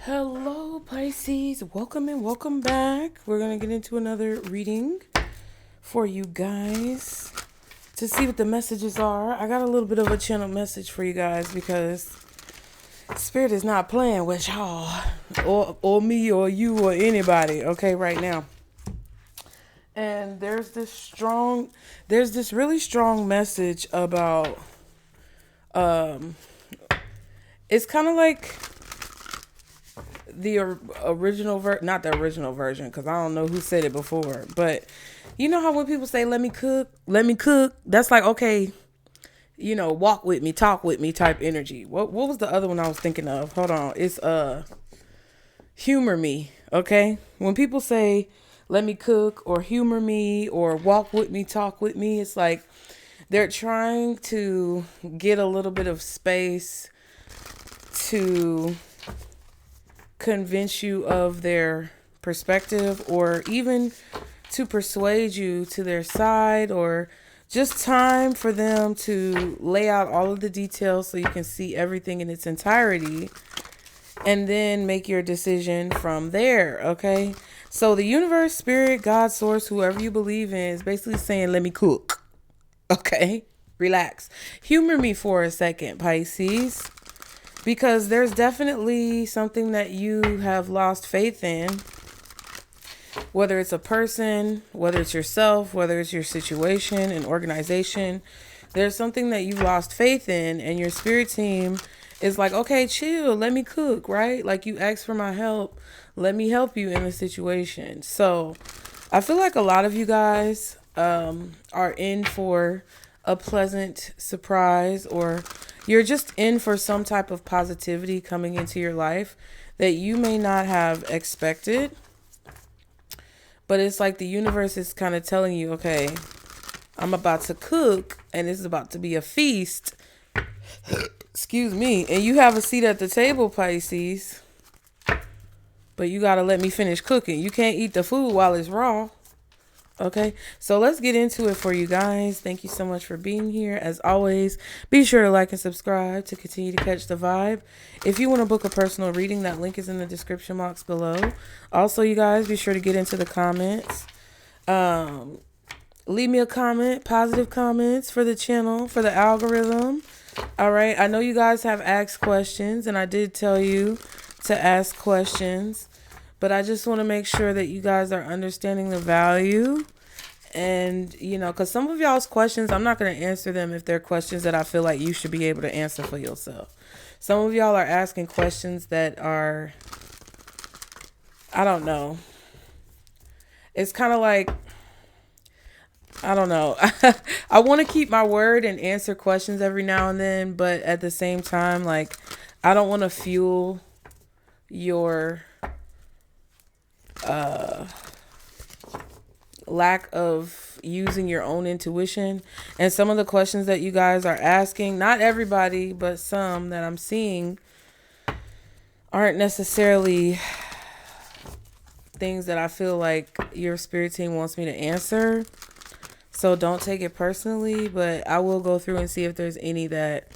Hello, Pisces. Welcome and welcome back. We're going to get into another reading for you guys to see what the messages are. I got a little bit of a channel message for you guys because Spirit is not playing with y'all or me or you or anybody, okay, right now. And there's this really strong message about, it's kind of like the not the original version, because I don't know who said it before, but you know how when people say let me cook, that's like, okay, walk with me, talk with me type energy. What was the other one I was thinking of? Hold on. It's humor me. Okay, when people say let me cook or humor me or walk with me, talk with me, it's like they're trying to get a little bit of space to convince you of their perspective, or even to persuade you to their side, or just time for them to lay out all of the details so you can see everything in its entirety and then make your decision from there. Okay, so the universe, spirit, God, source, whoever you believe in, is basically saying let me cook. Okay, relax, humor me for a second, Pisces, because there's definitely something that you have lost faith in, whether it's a person, whether it's yourself, whether it's your situation, an organization. There's something that you've lost faith in, and your spirit team is like, okay, chill, let me cook, right? Like, you asked for my help, let me help you in the situation. So I feel like a lot of you guys are in for a pleasant surprise, or you're just in for some type of positivity coming into your life that you may not have expected. But it's like the universe is kind of telling you, okay, I'm about to cook and this is about to be a feast. Excuse me. And you have a seat at the table, Pisces. But you got to let me finish cooking. You can't eat the food while it's raw. Okay, so let's get into it for you guys. Thank you so much for being here. As always, be sure to like and subscribe to continue to catch the vibe. If you want to book a personal reading, that link is in the description box below. Also, you guys, be sure to get into the comments. Leave me a comment, positive comments for the channel, for the algorithm. All right, I know you guys have asked questions, and I did tell you to ask questions. But I just want to make sure that you guys are understanding the value. And, because some of y'all's questions, I'm not going to answer them if they're questions that I feel like you should be able to answer for yourself. Some of y'all are asking questions that are, I don't know. It's kind of like, I don't know. I want to keep my word and answer questions every now and then. But at the same time, like, I don't want to fuel your lack of using your own intuition. And some of the questions that you guys are asking, not everybody, but some that I'm seeing, aren't necessarily things that I feel like your spirit team wants me to answer. So don't take it personally, but I will go through and see if there's any that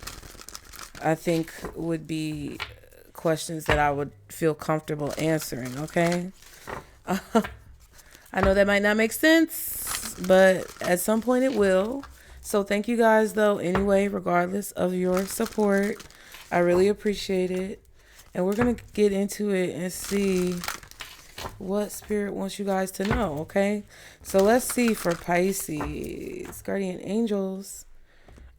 I think would be questions that I would feel comfortable answering. Okay. I know that might not make sense, but at some point it will. So thank you guys, though, anyway, regardless of your support. I really appreciate it. And we're going to get into it and see what Spirit wants you guys to know, okay? So let's see for Pisces, guardian angels,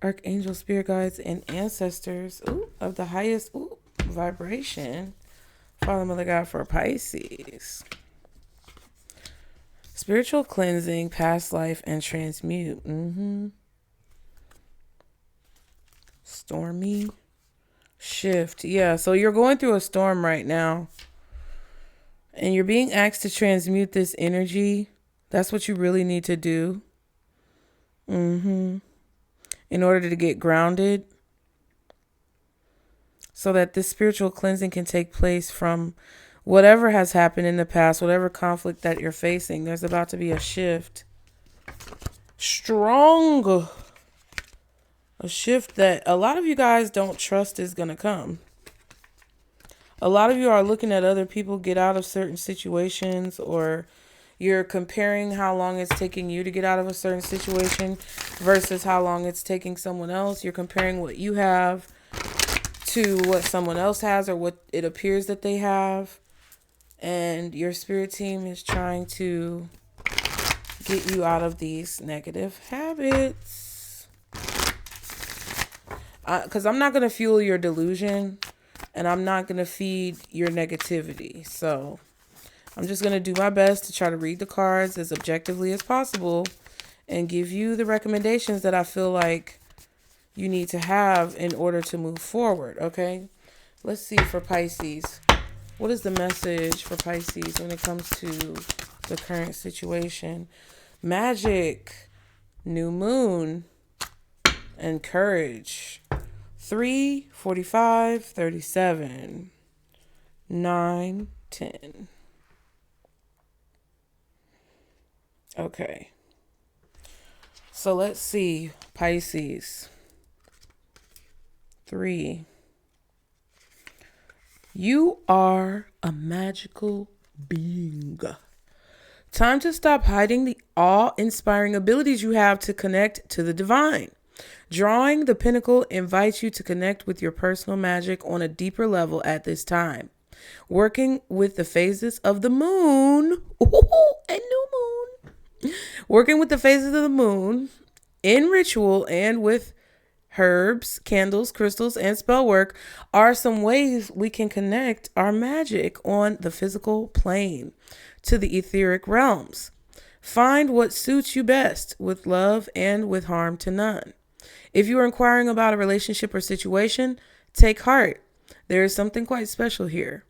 archangels, spirit guides, and ancestors of the highest vibration. Father, Mother, God, for Pisces. Spiritual cleansing, past life, and transmute. Stormy shift. Yeah, so you're going through a storm right now. And you're being asked to transmute this energy. That's what you really need to do. In order to get grounded. So that this spiritual cleansing can take place from whatever has happened in the past, whatever conflict that you're facing. There's about to be a shift. Strong. A shift that a lot of you guys don't trust is going to come. A lot of you are looking at other people get out of certain situations, or you're comparing how long it's taking you to get out of a certain situation versus how long it's taking someone else. You're comparing what you have to what someone else has or what it appears that they have. And your spirit team is trying to get you out of these negative habits. Because I'm not going to fuel your delusion, and I'm not going to feed your negativity. So I'm just going to do my best to try to read the cards as objectively as possible and give you the recommendations that I feel like you need to have in order to move forward, okay? Let's see for Pisces. What is the message for Pisces when it comes to the current situation? Magic, new moon, and courage. 3, 45, 37, 9, 10. Okay. So let's see, Pisces. 3. You are a magical being. Time to stop hiding the awe-inspiring abilities you have to connect to the divine. Drawing the Pentacle invites you to connect with your personal magic on a deeper level at this time. Working with the phases of the moon, and new moon. Working with the phases of the moon in ritual and with herbs, candles, crystals, and spell work are some ways we can connect our magic on the physical plane to the etheric realms. Find what suits you best with love and with harm to none. If you are inquiring about a relationship or situation, take heart. There is something quite special here.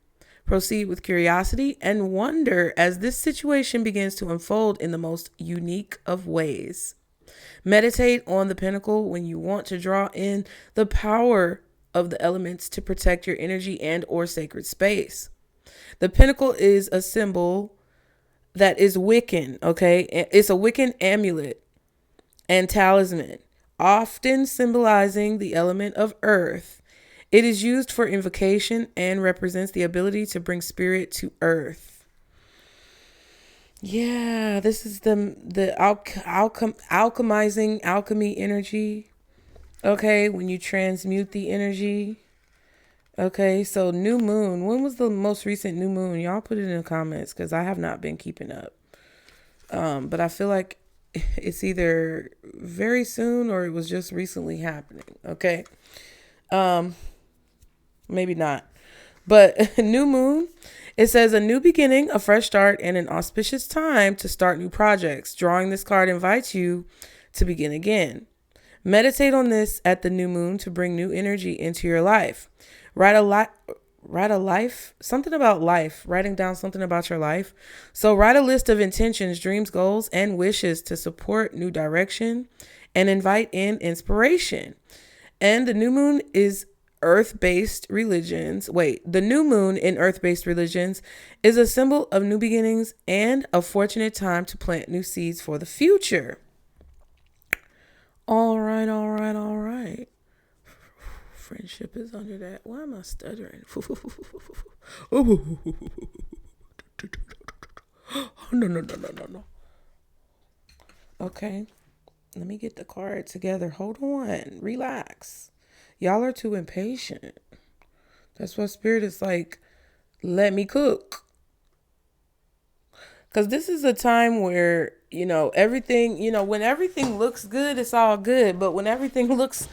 Proceed with curiosity and wonder as this situation begins to unfold in the most unique of ways. Meditate on the Pentacle when you want to draw in the power of the elements to protect your energy and or sacred space. The Pentacle is a symbol that is Wiccan, okay? It's a Wiccan amulet and talisman, often symbolizing the element of earth. It is used for invocation and represents the ability to bring spirit to earth. Yeah, this is the alchemy energy. Okay, when you transmute the energy. Okay, so new moon. When was the most recent new moon? Y'all put it in the comments because I have not been keeping up. But I feel like it's either very soon or it was just recently happening. Okay. Maybe not. But new moon, it says a new beginning, a fresh start, and an auspicious time to start new projects. Drawing this card invites you to begin again. Meditate on this at the new moon to bring new energy into your life. Something about life, writing down something about your life. So write a list of intentions, dreams, goals, and wishes to support new direction and invite in inspiration. And the new moon is earth-based religions. The new moon in earth-based religions is a symbol of new beginnings and a fortunate time to plant new seeds for the future. All right. Friendship is under that. Why am I stuttering? No. Okay. Let me get the card together. Hold on. Relax. Y'all are too impatient. That's why Spirit is like, let me cook. Because this is a time where, everything, when everything looks good, it's all good. But when everything looks,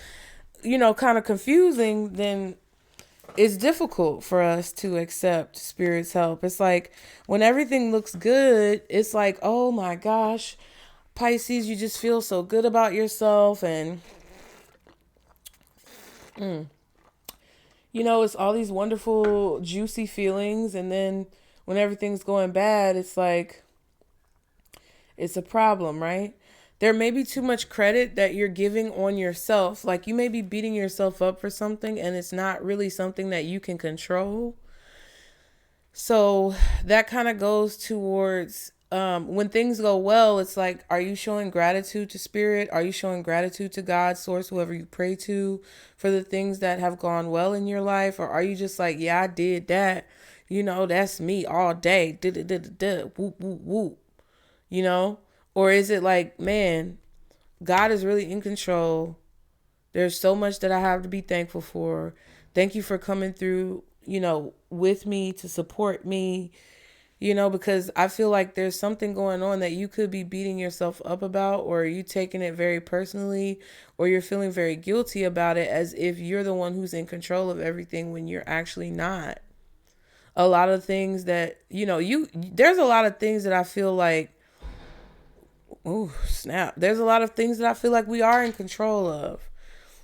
kind of confusing, then it's difficult for us to accept Spirit's help. It's like when everything looks good, it's like, oh my gosh, Pisces, you just feel so good about yourself. And it's all these wonderful, juicy feelings. And then when everything's going bad, it's like, it's a problem, right? There may be too much credit that you're giving on yourself. Like you may be beating yourself up for something and it's not really something that you can control. So that kind of goes towards when things go well, it's like, are you showing gratitude to spirit? Are you showing gratitude to God, source, whoever you pray to, for the things that have gone well in your life? Or are you just like, yeah, I did that. That's me all day. Whoop, whoop, whoop. You know? Or is it like, man, God is really in control. There's so much that I have to be thankful for. Thank you for coming through, with me to support me, because I feel like there's something going on that you could be beating yourself up about, or you taking it very personally, or you're feeling very guilty about it as if you're the one who's in control of everything when you're actually not. A lot of things that, there's a lot of things that I feel like, oh, snap. There's a lot of things that I feel like we are in control of.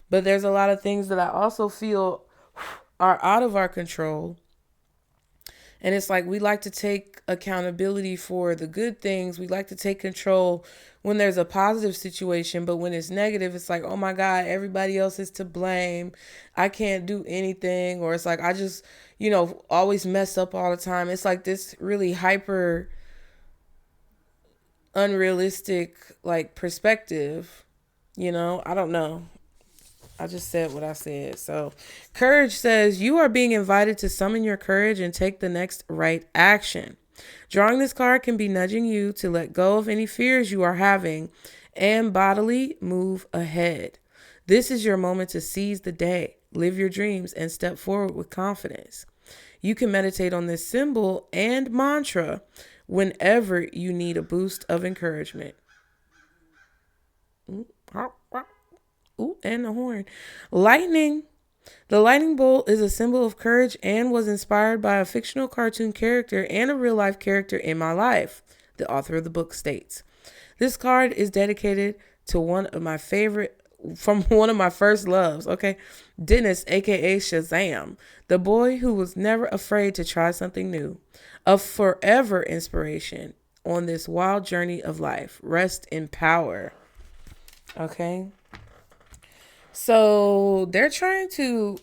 But there's a lot of things that I also feel are out of our control. And it's like we like to take accountability for the good things. We like to take control when there's a positive situation. But when it's negative, it's like, oh my God, everybody else is to blame. I can't do anything. Or it's like, I just, always mess up all the time. It's like this really hyper unrealistic like perspective. I don't know. I just said what I said. So, courage says you are being invited to summon your courage and take the next right action. Drawing this card can be nudging you to let go of any fears you are having and bodily move ahead. This is your moment to seize the day, live your dreams, and step forward with confidence. You can meditate on this symbol and mantra whenever you need a boost of encouragement. Ooh, and the horn. Lightning. The lightning bolt is a symbol of courage and was inspired by a fictional cartoon character and a real life character in my life, the author of the book states. This card is dedicated to one of my first loves, okay? Dennis, aka Shazam, the boy who was never afraid to try something new. A forever inspiration on this wild journey of life. Rest in power. Okay? So they're trying to,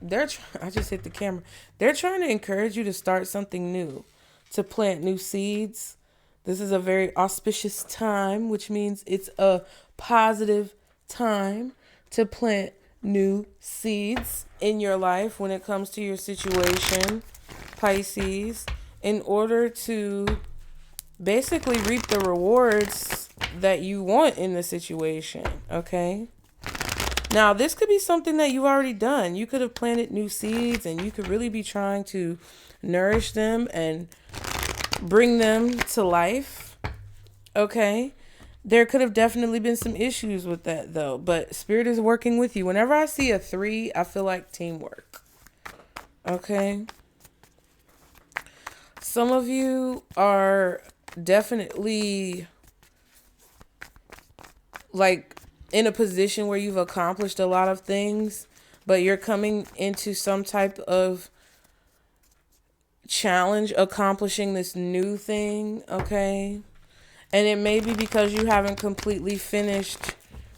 I just hit the camera. They're trying to encourage you to start something new, to plant new seeds. This is a very auspicious time, which means it's a positive time to plant new seeds in your life when it comes to your situation, Pisces, in order to basically reap the rewards that you want in the situation, okay? Now, this could be something that you've already done. You could have planted new seeds and you could really be trying to nourish them and bring them to life. Okay. There could have definitely been some issues with that though, but Spirit is working with you. Whenever I see a 3, I feel like teamwork. Okay. Some of you are definitely like in a position where you've accomplished a lot of things, but you're coming into some type of challenge accomplishing this new thing, okay? And it may be because you haven't completely finished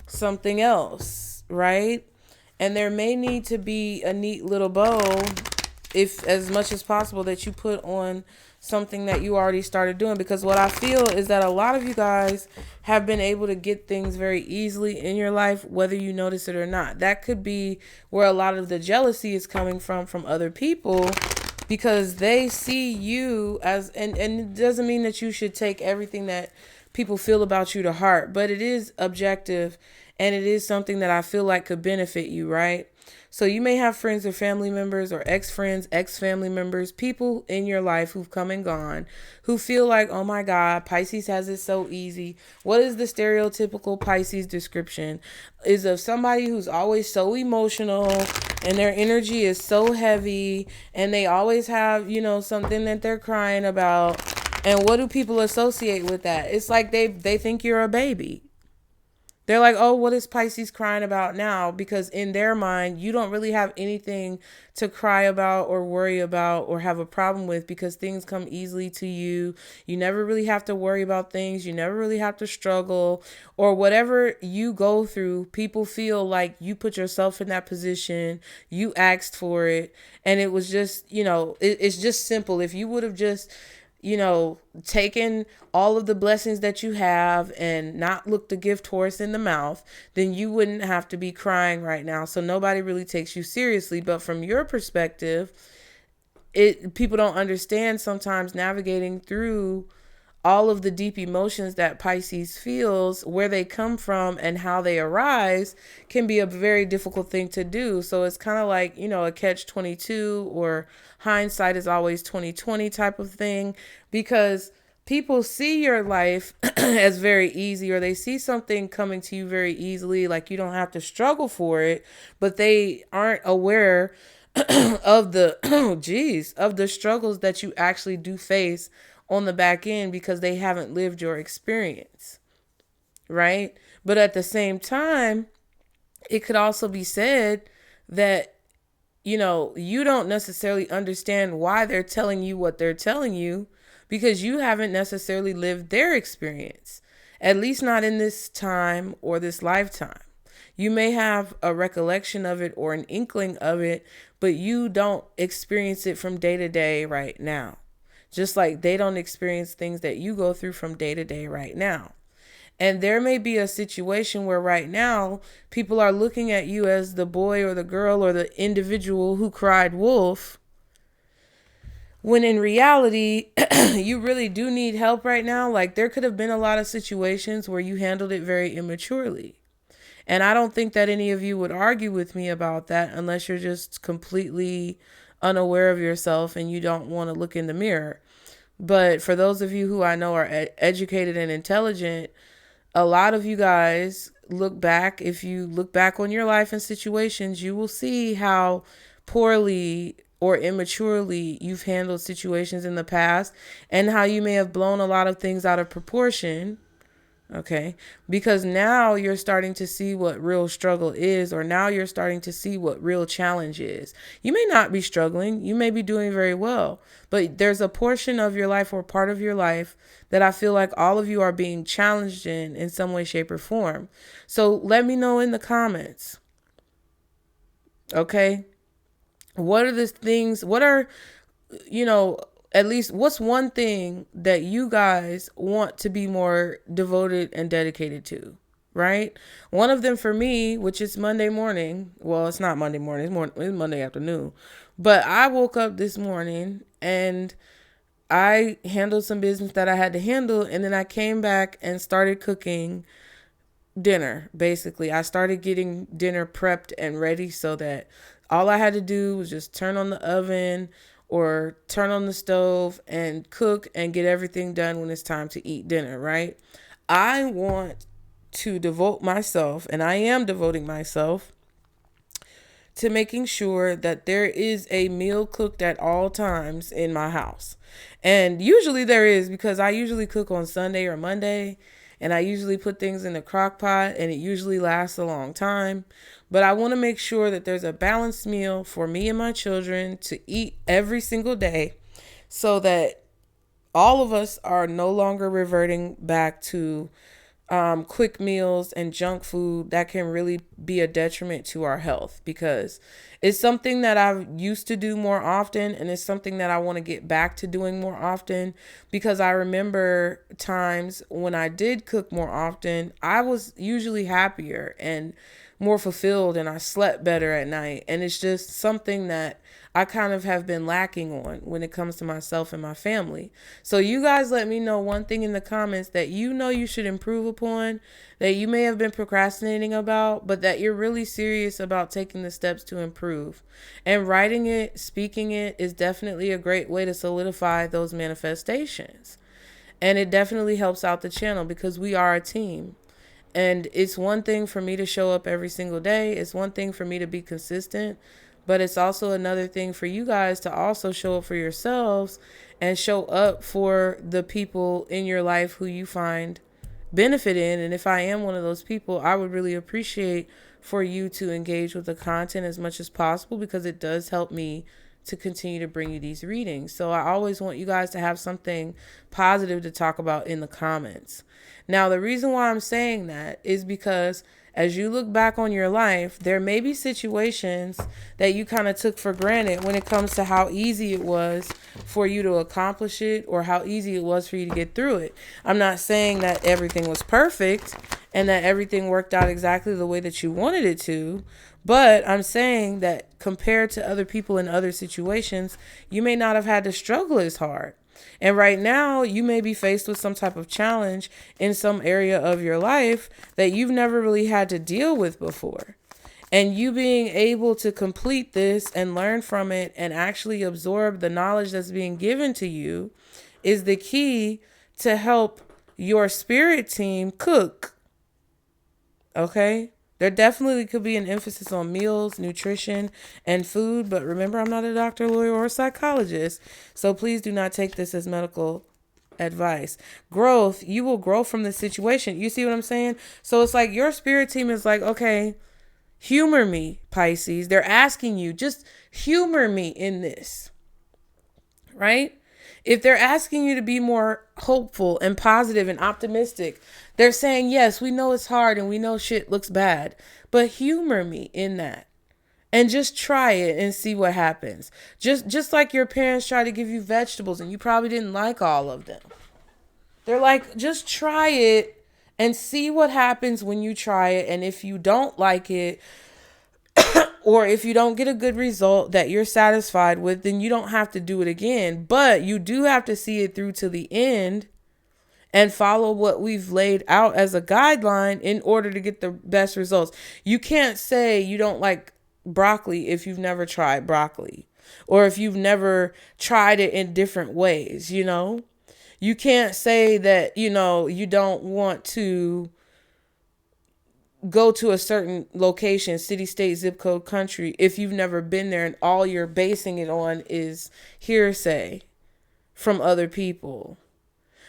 something else, right? And there may need to be a neat little bow, if as much as possible, that you put on something that you already started doing, because what I feel is that a lot of you guys have been able to get things very easily in your life, whether you notice it or not. That could be where a lot of the jealousy is coming from other people, because they see you as, and it doesn't mean that you should take everything that people feel about you to heart, but it is objective and it is something that I feel like could benefit you, right? So you may have friends or family members or ex-friends, ex-family members, people in your life who've come and gone, who feel like, oh my God, Pisces has it so easy. What is the stereotypical Pisces description? Is of somebody who's always so emotional and their energy is so heavy and they always have, something that they're crying about. And what do people associate with that? It's like they think you're a baby. They're like, oh, what is Pisces crying about now? Because in their mind, you don't really have anything to cry about or worry about or have a problem with, because things come easily to you. You never really have to worry about things. You never really have to struggle, or whatever you go through. People feel like you put yourself in that position. You asked for it. And it was just, it's just simple. If you would have just, taken all of the blessings that you have and not look the gift horse in the mouth, then you wouldn't have to be crying right now. So nobody really takes you seriously. But from your perspective, people don't understand sometimes navigating through all of the deep emotions that Pisces feels, where they come from and how they arise can be a very difficult thing to do. So it's kind of like, a catch-22 or hindsight is always 20/20 type of thing, because people see your life as very easy, or they see something coming to you very easily, like you don't have to struggle for it, but they aren't aware of the of the struggles that you actually do face on the back end, because they haven't lived your experience, right? But at the same time, it could also be said that you don't necessarily understand why they're telling you what they're telling you, because you haven't necessarily lived their experience, at least not in this time or this lifetime. You may have a recollection of it or an inkling of it, but you don't experience it from day to day right now. Just like they don't experience things that you go through from day to day right now. And there may be a situation where right now people are looking at you as the boy or the girl or the individual who cried wolf, when in reality, you really do need help right now. Like, there could have been a lot of situations where you handled it very immaturely. And I don't think that any of you would argue with me about that, unless you're just completely unaware of yourself and you don't want to look in the mirror. But for those of you who I know are educated and intelligent, a lot of you guys look back. If you look back on your life and situations, you will see how poorly or immaturely you've handled situations in the past, and how you may have blown a lot of things out of proportion. Okay, because now you're starting to see what real struggle is, or now you're starting to see what real challenge is. You may not be struggling, you may be doing very well, but there's a portion of your life or part of your life that I feel like all of you are being challenged in some way, shape, or form. So let me know in the comments. Okay, what are the things? What are, at least what's one thing that you guys want to be more devoted and dedicated to, right? One of them for me, which is Monday morning. Well, it's not Monday morning. It's Monday afternoon. But I woke up this morning and I handled some business that I had to handle. And then I came back and started cooking dinner. Basically, I started getting dinner prepped and ready, so that all I had to do was just turn on the oven or turn on the stove and cook and get everything done when it's time to eat dinner, right? I want to devote myself, and I am devoting myself, to making sure that there is a meal cooked at all times in my house. And usually there is, because I usually cook on Sunday or Monday, and I usually put things in the crock pot, and it usually lasts a long time. But I want to make sure that there's a balanced meal for me and my children to eat every single day, so that all of us are no longer reverting back to quick meals and junk food that can really be a detriment to our health, because it's something that I used to do more often, and it's something that I want to get back to doing more often, because I remember times when I did cook more often, I was usually happier and more fulfilled, and I slept better at night. And it's just something that I kind of have been lacking on when it comes to myself and my family. So you guys let me know one thing in the comments that you should improve upon, that you may have been procrastinating about, but that you're really serious about taking the steps to improve. And writing it, speaking it is definitely a great way to solidify those manifestations. And it definitely helps out the channel, because we are a team. And it's one thing for me to show up every single day. It's one thing for me to be consistent. But it's also another thing for you guys to also show up for yourselves and show up for the people in your life who you find benefit in. And if I am one of those people, I would really appreciate for you to engage with the content as much as possible, because it does help me to continue to bring you these readings. So I always want you guys to have something positive to talk about in the comments. Now, the reason why I'm saying that is because as you look back on your life, there may be situations that you kind of took for granted when it comes to how easy it was for you to accomplish it or how easy it was for you to get through it. I'm not saying that everything was perfect and that everything worked out exactly the way that you wanted it to, but I'm saying that compared to other people in other situations, you may not have had to struggle as hard. And right now, you may be faced with some type of challenge in some area of your life that you've never really had to deal with before. And you being able to complete this and learn from it and actually absorb the knowledge that's being given to you is the key to help your spirit team cook. Okay? There definitely could be an emphasis on meals, nutrition, and food. But remember, I'm not a doctor, lawyer, or a psychologist. So please do not take this as medical advice. Growth, you will grow from the situation. You see what I'm saying? So it's like your spirit team is like, okay, humor me, Pisces. They're asking you, just humor me in this, right? If they're asking you to be more hopeful and positive and optimistic, they're saying, yes, we know it's hard and we know shit looks bad, but humor me in that and just try it and see what happens. Just like your parents try to give you vegetables and you probably didn't like all of them. They're like, just try it and see what happens when you try it. And if you don't like it, or if you don't get a good result that you're satisfied with, then you don't have to do it again. But you do have to see it through to the end and follow what we've laid out as a guideline in order to get the best results. You can't say you don't like broccoli if you've never tried broccoli or if you've never tried it in different ways, you know? You can't say that, you know, you don't want to go to a certain location, city, state, zip code, country, if you've never been there and all you're basing it on is hearsay from other people.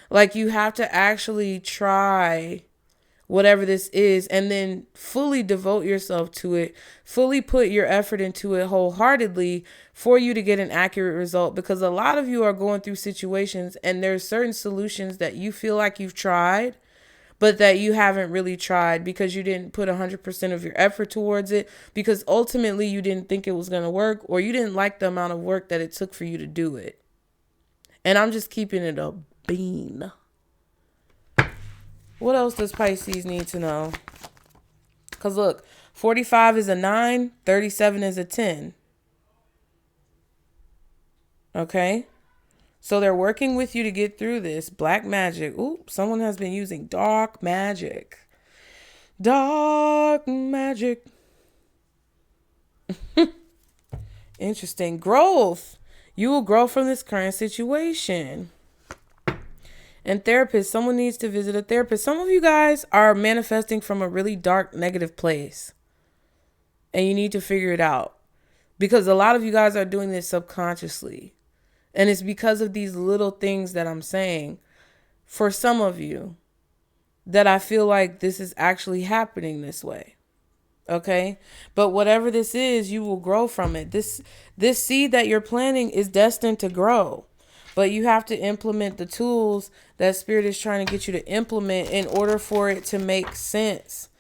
Like, you have to actually try whatever this is and then fully devote yourself to it, fully put your effort into it wholeheartedly for you to get an accurate result. Because a lot of you are going through situations and there's certain solutions that you feel like you've tried, but that you haven't really tried because you didn't put 100% of your effort towards it, because ultimately you didn't think it was going to work, or you didn't like the amount of work that it took for you to do it. And I'm just keeping it a bean. What else does Pisces need to know? Because look, 45 is a 9, 37 is a 10. Okay? So they're working with you to get through this. Black magic. Ooh, someone has been using dark magic. Dark magic. Interesting. Growth. You will grow from this current situation. And therapist. Someone needs to visit a therapist. Some of you guys are manifesting from a really dark, negative place. And you need to figure it out. Because a lot of you guys are doing this subconsciously. And it's because of these little things that I'm saying for some of you that I feel like this is actually happening this way. Okay? But whatever this is, you will grow from it. This seed that you're planting is destined to grow. But you have to implement the tools that Spirit is trying to get you to implement in order for it to make sense.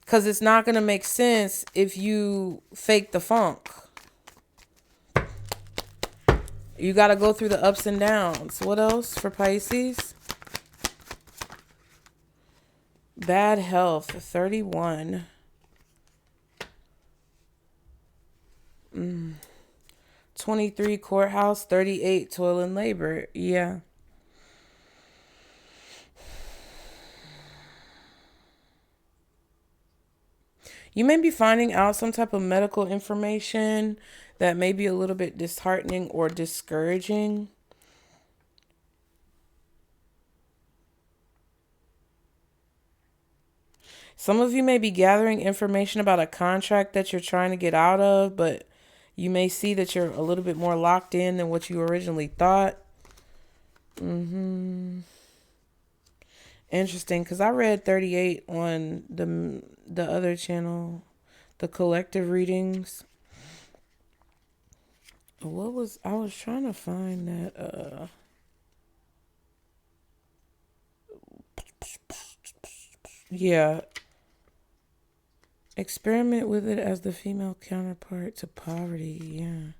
Because it's not going to make sense if you fake the funk. You got to go through the ups and downs. What else for Pisces? Bad health, 31. 23 courthouse, 38 toil and labor. Yeah. You may be finding out some type of medical information that may be a little bit disheartening or discouraging. Some of you may be gathering information about a contract that you're trying to get out of, but you may see that you're a little bit more locked in than what you originally thought. Interesting, because I read 38 on the other channel, the collective readings. I was trying to find that Yeah. Experiment with it as the female counterpart to poverty. Yeah.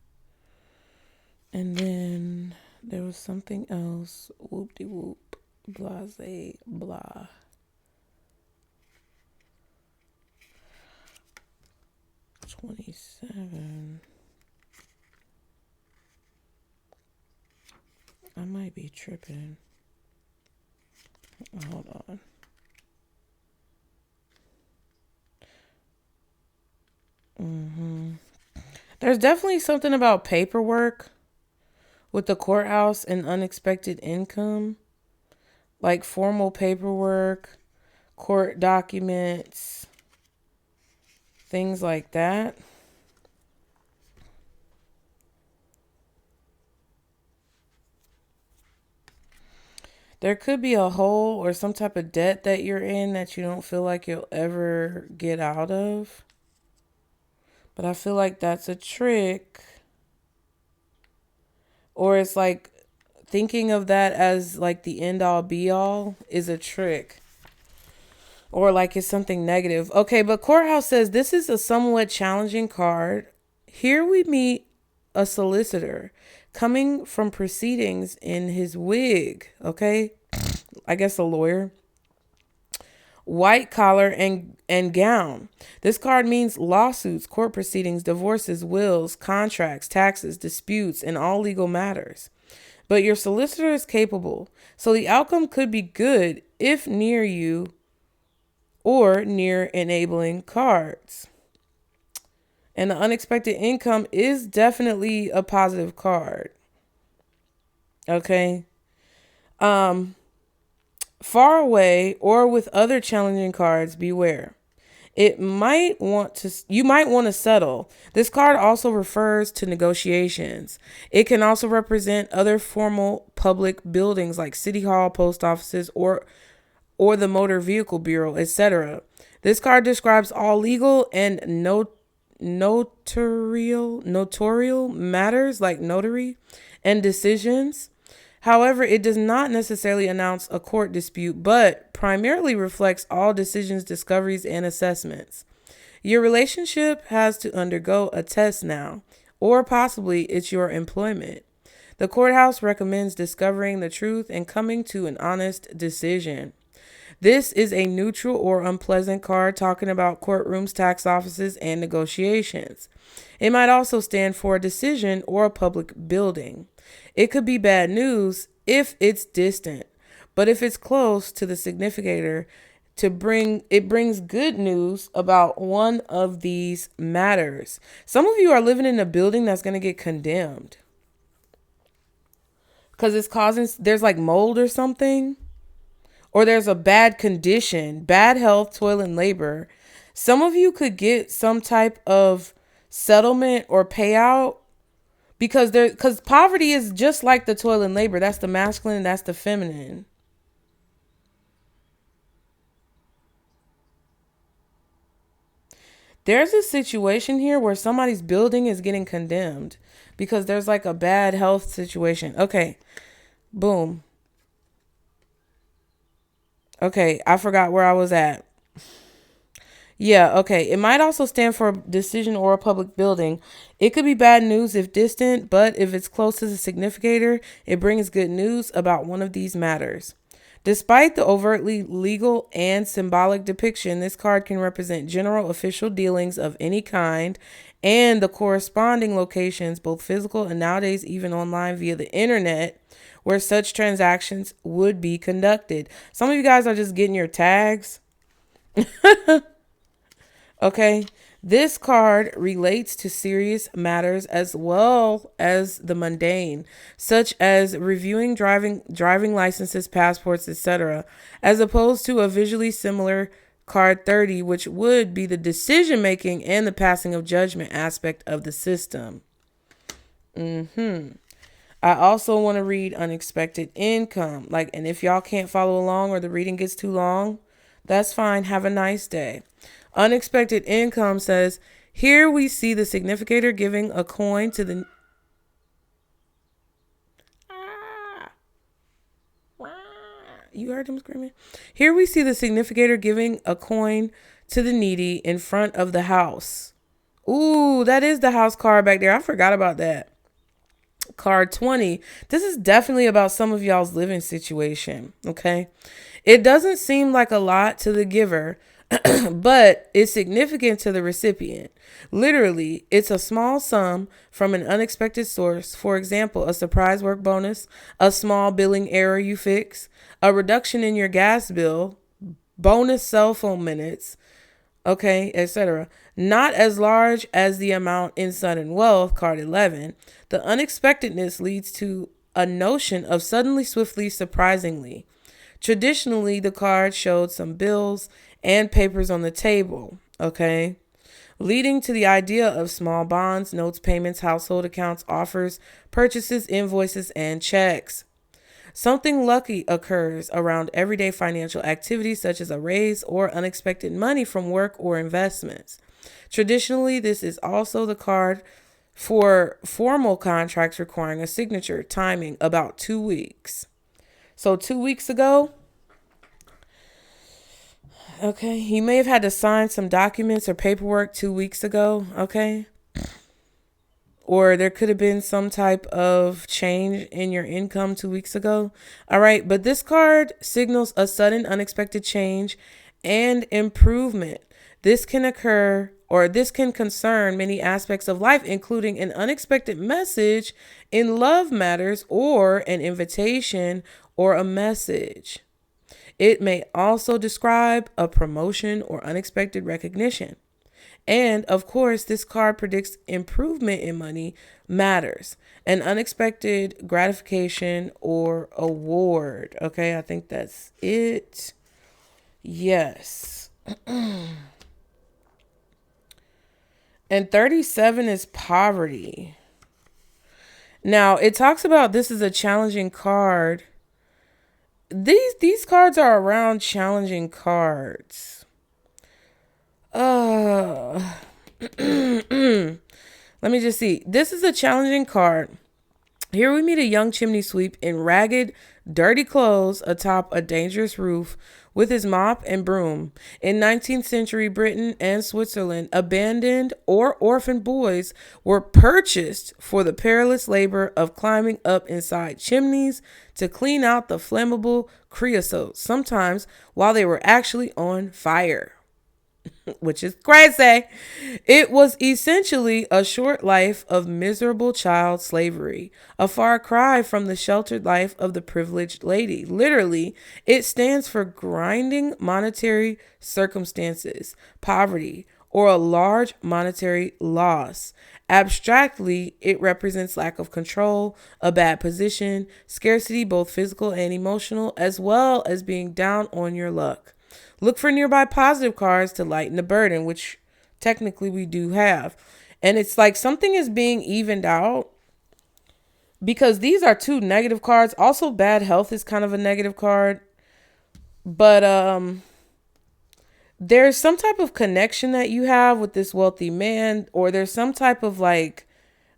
And then there was something else. Whoop de whoop. Blase. Blah. $27. I might be tripping. Hold on. There's definitely something about paperwork with the courthouse and unexpected income, like formal paperwork, court documents, things like that. There could be a hole or some type of debt that you're in that you don't feel like you'll ever get out of. But I feel like that's a trick. Or it's like thinking of that as like the end all be all is a trick. Or like it's something negative. Okay, but Courthouse says this is a somewhat challenging card. Here we meet a solicitor coming from proceedings in his wig. Okay, I guess a lawyer. White collar and gown. This card means lawsuits, court proceedings, divorces, wills, contracts, taxes, disputes, and all legal matters. But your solicitor is capable, so the outcome could be good if near you or near enabling cards. And the unexpected income is definitely a positive card. Okay. Far away or with other challenging cards, beware. You might want to settle. This card also refers to negotiations. It can also represent other formal public buildings like city hall, post offices, or the motor vehicle bureau, etc. This card describes all legal and notarial matters like notary and decisions. However, it does not necessarily announce a court dispute, but primarily reflects all decisions, discoveries, and assessments. Your relationship has to undergo a test now, or possibly it's your employment. The courthouse recommends discovering the truth and coming to an honest decision. This is a neutral or unpleasant card talking about courtrooms, tax offices, and negotiations. It might also stand for a decision or a public building. It could be bad news if it's distant, but if it's close to the significator, it brings good news about one of these matters. Some of you are living in a building that's going to get condemned because there's like mold or something, or there's a bad condition, bad health, toil, and labor. Some of you could get some type of settlement or payout because poverty is just like the toil and labor. That's the masculine and that's the feminine. There's a situation here where somebody's building is getting condemned because there's like a bad health situation. Okay. Boom. Okay, I forgot where I was at. Yeah, okay. It might also stand for a decision or a public building. It could be bad news if distant, but if it's close to the significator, it brings good news about one of these matters. Despite the overtly legal and symbolic depiction, this card can represent general official dealings of any kind and the corresponding locations, both physical and nowadays even online via the internet, where such transactions would be conducted. Some of you guys are just getting your tags. Okay. This card relates to serious matters as well as the mundane, such as reviewing driving licenses, passports, etc., as opposed to a visually similar card 30, which would be the decision making and the passing of judgment aspect of the system. I also want to read unexpected income. And if y'all can't follow along or the reading gets too long, that's fine. Have a nice day. Unexpected income says, here we see the significator giving a coin to the... You heard him screaming? Here we see the significator giving a coin to the needy in front of the house. Ooh, that is the house card back there. I forgot about that. Card 20. This is definitely about some of y'all's living situation. Okay. It doesn't seem like a lot to the giver, but it's significant to the recipient. Literally, it's a small sum from an unexpected source. For example, a surprise work bonus, a small billing error you fix, a reduction in your gas bill, bonus cell phone minutes, okay, etc. Not as large as the amount in sudden wealth, card 11. The unexpectedness leads to a notion of suddenly, swiftly, surprisingly. Traditionally, the card showed some bills and papers on the table, okay, leading to the idea of small bonds, notes, payments, household accounts, offers, purchases, invoices, and checks. Something lucky occurs around everyday financial activities such as a raise or unexpected money from work or investments. Traditionally, this is also the card for formal contracts requiring a signature, timing about 2 weeks. So 2 weeks ago, okay, you may have had to sign some documents or paperwork 2 weeks ago, okay? Or there could have been some type of change in your income 2 weeks ago. All right. But this card signals a sudden unexpected change and improvement. This can occur, or this can concern many aspects of life, including an unexpected message in love matters or an invitation or a message. It may also describe a promotion or unexpected recognition. And of course, this card predicts improvement in money matters, an unexpected gratification or award. Okay, I think that's it. Yes. And 37 is poverty. Now, it talks about this is a challenging card. These cards are around challenging cards. Let me just see. This is a challenging card. Here we meet a young chimney sweep in ragged, dirty clothes atop a dangerous roof with his mop and broom. In 19th century Britain and Switzerland, abandoned or orphaned boys were purchased for the perilous labor of climbing up inside chimneys to clean out the flammable creosote, sometimes while they were actually on fire. Which is crazy. It was essentially a short life of miserable child slavery, a far cry from the sheltered life of the privileged lady. Literally, it stands for grinding monetary circumstances, poverty, or a large monetary loss. Abstractly, it represents lack of control, a bad position, scarcity, both physical and emotional, as well as being down on your luck. Look for nearby positive cards to lighten the burden, which technically we do have. And it's like something is being evened out because these are two negative cards. Also, bad health is kind of a negative card. But there's some type of connection that you have with this wealthy man, or there's some type of like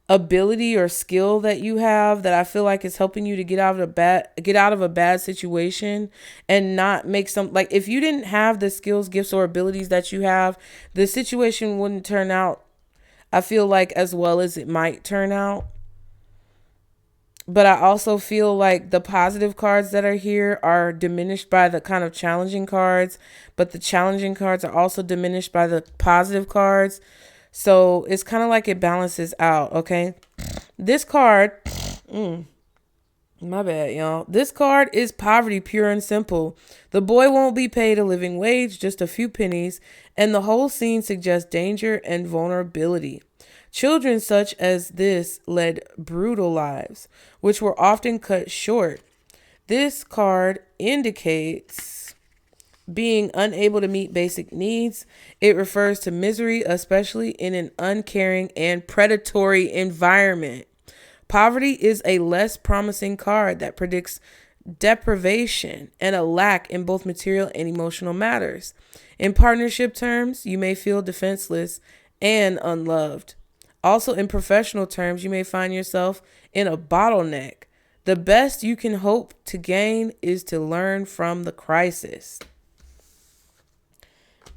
ability or skill that you have that I feel like is helping you to get out of a bad situation and not make some, like, if you didn't have the skills, gifts, or abilities that you have, the situation wouldn't turn out, I feel like, as well as it might turn out. But I also feel like the positive cards that are here are diminished by the kind of challenging cards, but the challenging cards are also diminished by the positive cards. So it's kind of like it balances out, okay? This card, my bad, y'all. This card is poverty, pure and simple. The boy won't be paid a living wage, just a few pennies, and the whole scene suggests danger and vulnerability. Children such as this led brutal lives, which were often cut short. This card indicates being unable to meet basic needs. It refers to misery, especially in an uncaring and predatory environment. Poverty is a less promising card that predicts deprivation and a lack in both material and emotional matters. In partnership terms, you may feel defenseless and unloved. Also, in professional terms, you may find yourself in a bottleneck. The best you can hope to gain is to learn from the crisis.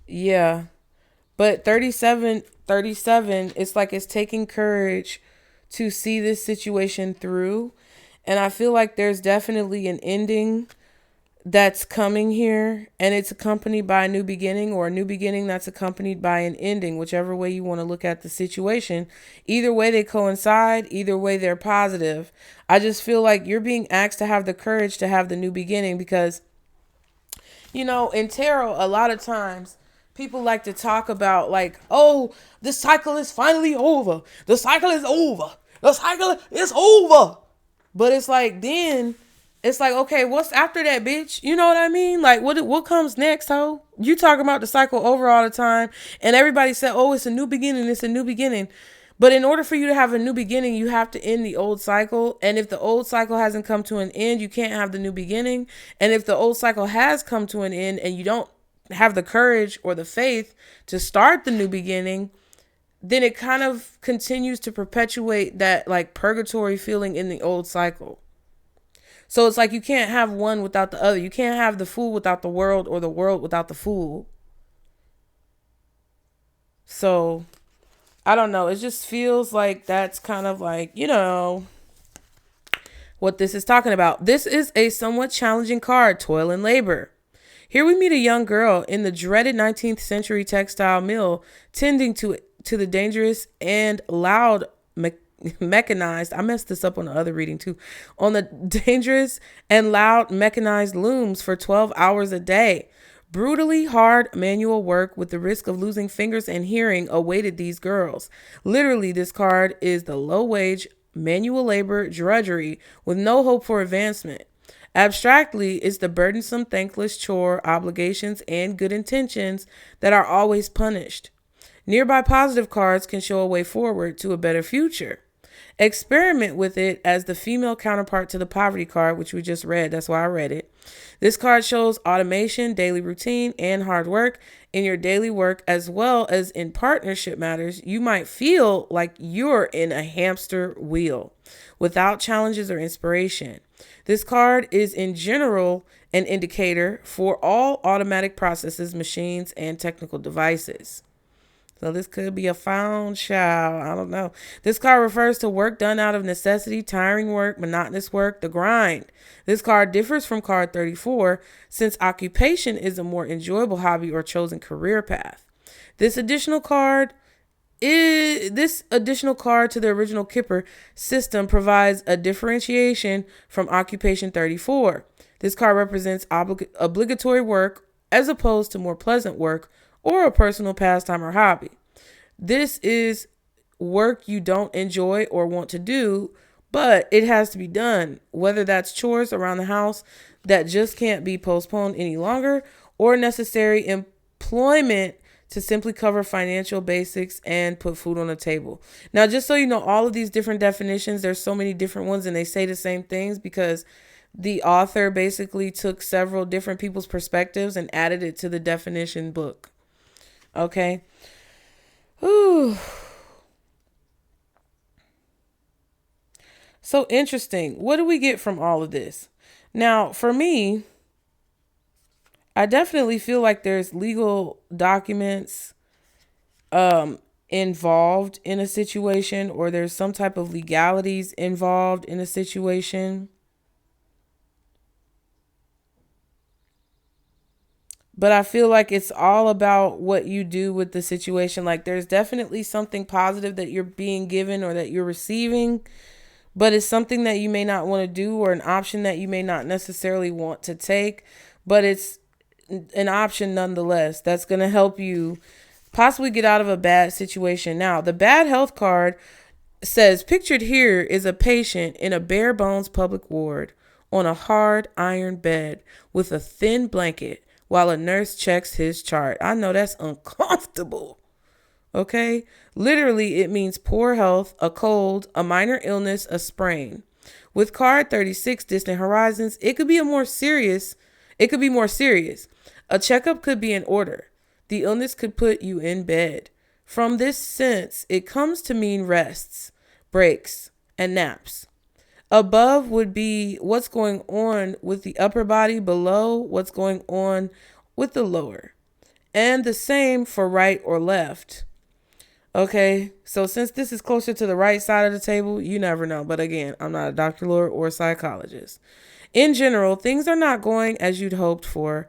Yeah. But 37, it's like it's taking courage to see this situation through. And I feel like there's definitely an ending that's coming here, and it's accompanied by a new beginning, or a new beginning that's accompanied by an ending, whichever way you want to look at the situation. Either way they coincide, either way they're positive. I just feel like you're being asked to have the courage to have the new beginning, because in tarot, a lot of times people like to talk about like, oh, the cycle is finally over, the cycle is over, the cycle is over. But it's like, then it's like, okay, what's after that, bitch? You know what I mean? Like, what comes next, ho? You talking about the cycle over all the time, and everybody said, oh, it's a new beginning, it's a new beginning. But in order for you to have a new beginning, you have to end the old cycle. And if the old cycle hasn't come to an end, you can't have the new beginning. And if the old cycle has come to an end and you don't have the courage or the faith to start the new beginning, then it kind of continues to perpetuate that like purgatory feeling in the old cycle. So it's like you can't have one without the other. You can't have the fool without the world, or the world without the fool. So I don't know. It just feels like that's kind of like, what this is talking about. This is a somewhat challenging card, toil and labor. Here we meet a young girl in the dreaded 19th century textile mill, tending to the dangerous and loud mechanized, I messed this up on the other reading too, on the dangerous and loud mechanized looms for 12 hours a day. Brutally hard manual work with the risk of losing fingers and hearing awaited these girls. Literally, this card is the low-wage manual labor drudgery with no hope for advancement. Abstractly, it's the burdensome, thankless chore, obligations, and good intentions that are always punished. Nearby positive cards can show a way forward to a better future. Experiment with it as the female counterpart to the poverty card, which we just read. That's why I read it. This card shows automation, daily routine, and hard work in your daily work, as well as in partnership matters. You might feel like you're in a hamster wheel without challenges or inspiration. This card is in general an indicator for all automatic processes, machines, and technical devices. So this could be a found child. I don't know. This card refers to work done out of necessity, tiring work, monotonous work, the grind. This card differs from card 34 since occupation is a more enjoyable hobby or chosen career path. This additional card to the original Kipper system provides a differentiation from occupation 34. This card represents obligatory work as opposed to more pleasant work or a personal pastime or hobby. This is work you don't enjoy or want to do, but it has to be done, whether that's chores around the house that just can't be postponed any longer, or necessary employment to simply cover financial basics and put food on the table. Now, just so you know, all of these different definitions, there's so many different ones and they say the same things because the author basically took several different people's perspectives and added it to the definition book. Okay. Ooh. So interesting. What do we get from all of this? Now, for me, I definitely feel like there's legal documents involved in a situation, or there's some type of legalities involved in a situation. But I feel like it's all about what you do with the situation. Like there's definitely something positive that you're being given or that you're receiving, but it's something that you may not want to do, or an option that you may not necessarily want to take, but it's an option nonetheless that's going to help you possibly get out of a bad situation. Now, the bad health card says, pictured here is a patient in a bare bones public ward on a hard iron bed with a thin blanket while a nurse checks his chart. I know that's uncomfortable. Okay? Literally, it means poor health, a cold, a minor illness, a sprain. With card 36, distant horizons, it could be more serious. A checkup could be in order. The illness could put you in bed. From this sense, it comes to mean rests, breaks, and naps. Above would be what's going on with the upper body, below what's going on with the lower. And the same for right or left. Okay, so since this is closer to the right side of the table, you never know. But again, I'm not a doctor, lawyer, or psychologist. In general, things are not going as you'd hoped for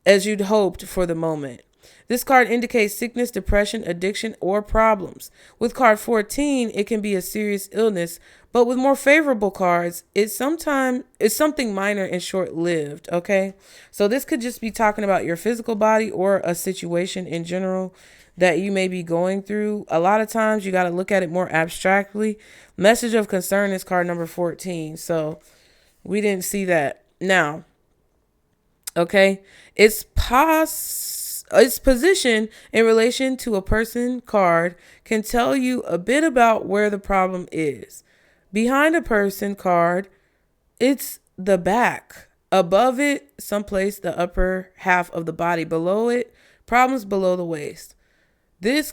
the moment. This card indicates sickness, depression, addiction, or problems. With card 14, it can be a serious illness, but with more favorable cards, it's something minor and short-lived, okay? So this could just be talking about your physical body or a situation in general that you may be going through. A lot of times you got to look at it more abstractly. Message of concern is card number 14. So we didn't see that. Now, okay, its position in relation to a person card can tell you a bit about where the problem is. Behind a person card, it's the back. Above it, someplace the upper half of the body. Below it, problems below the waist. This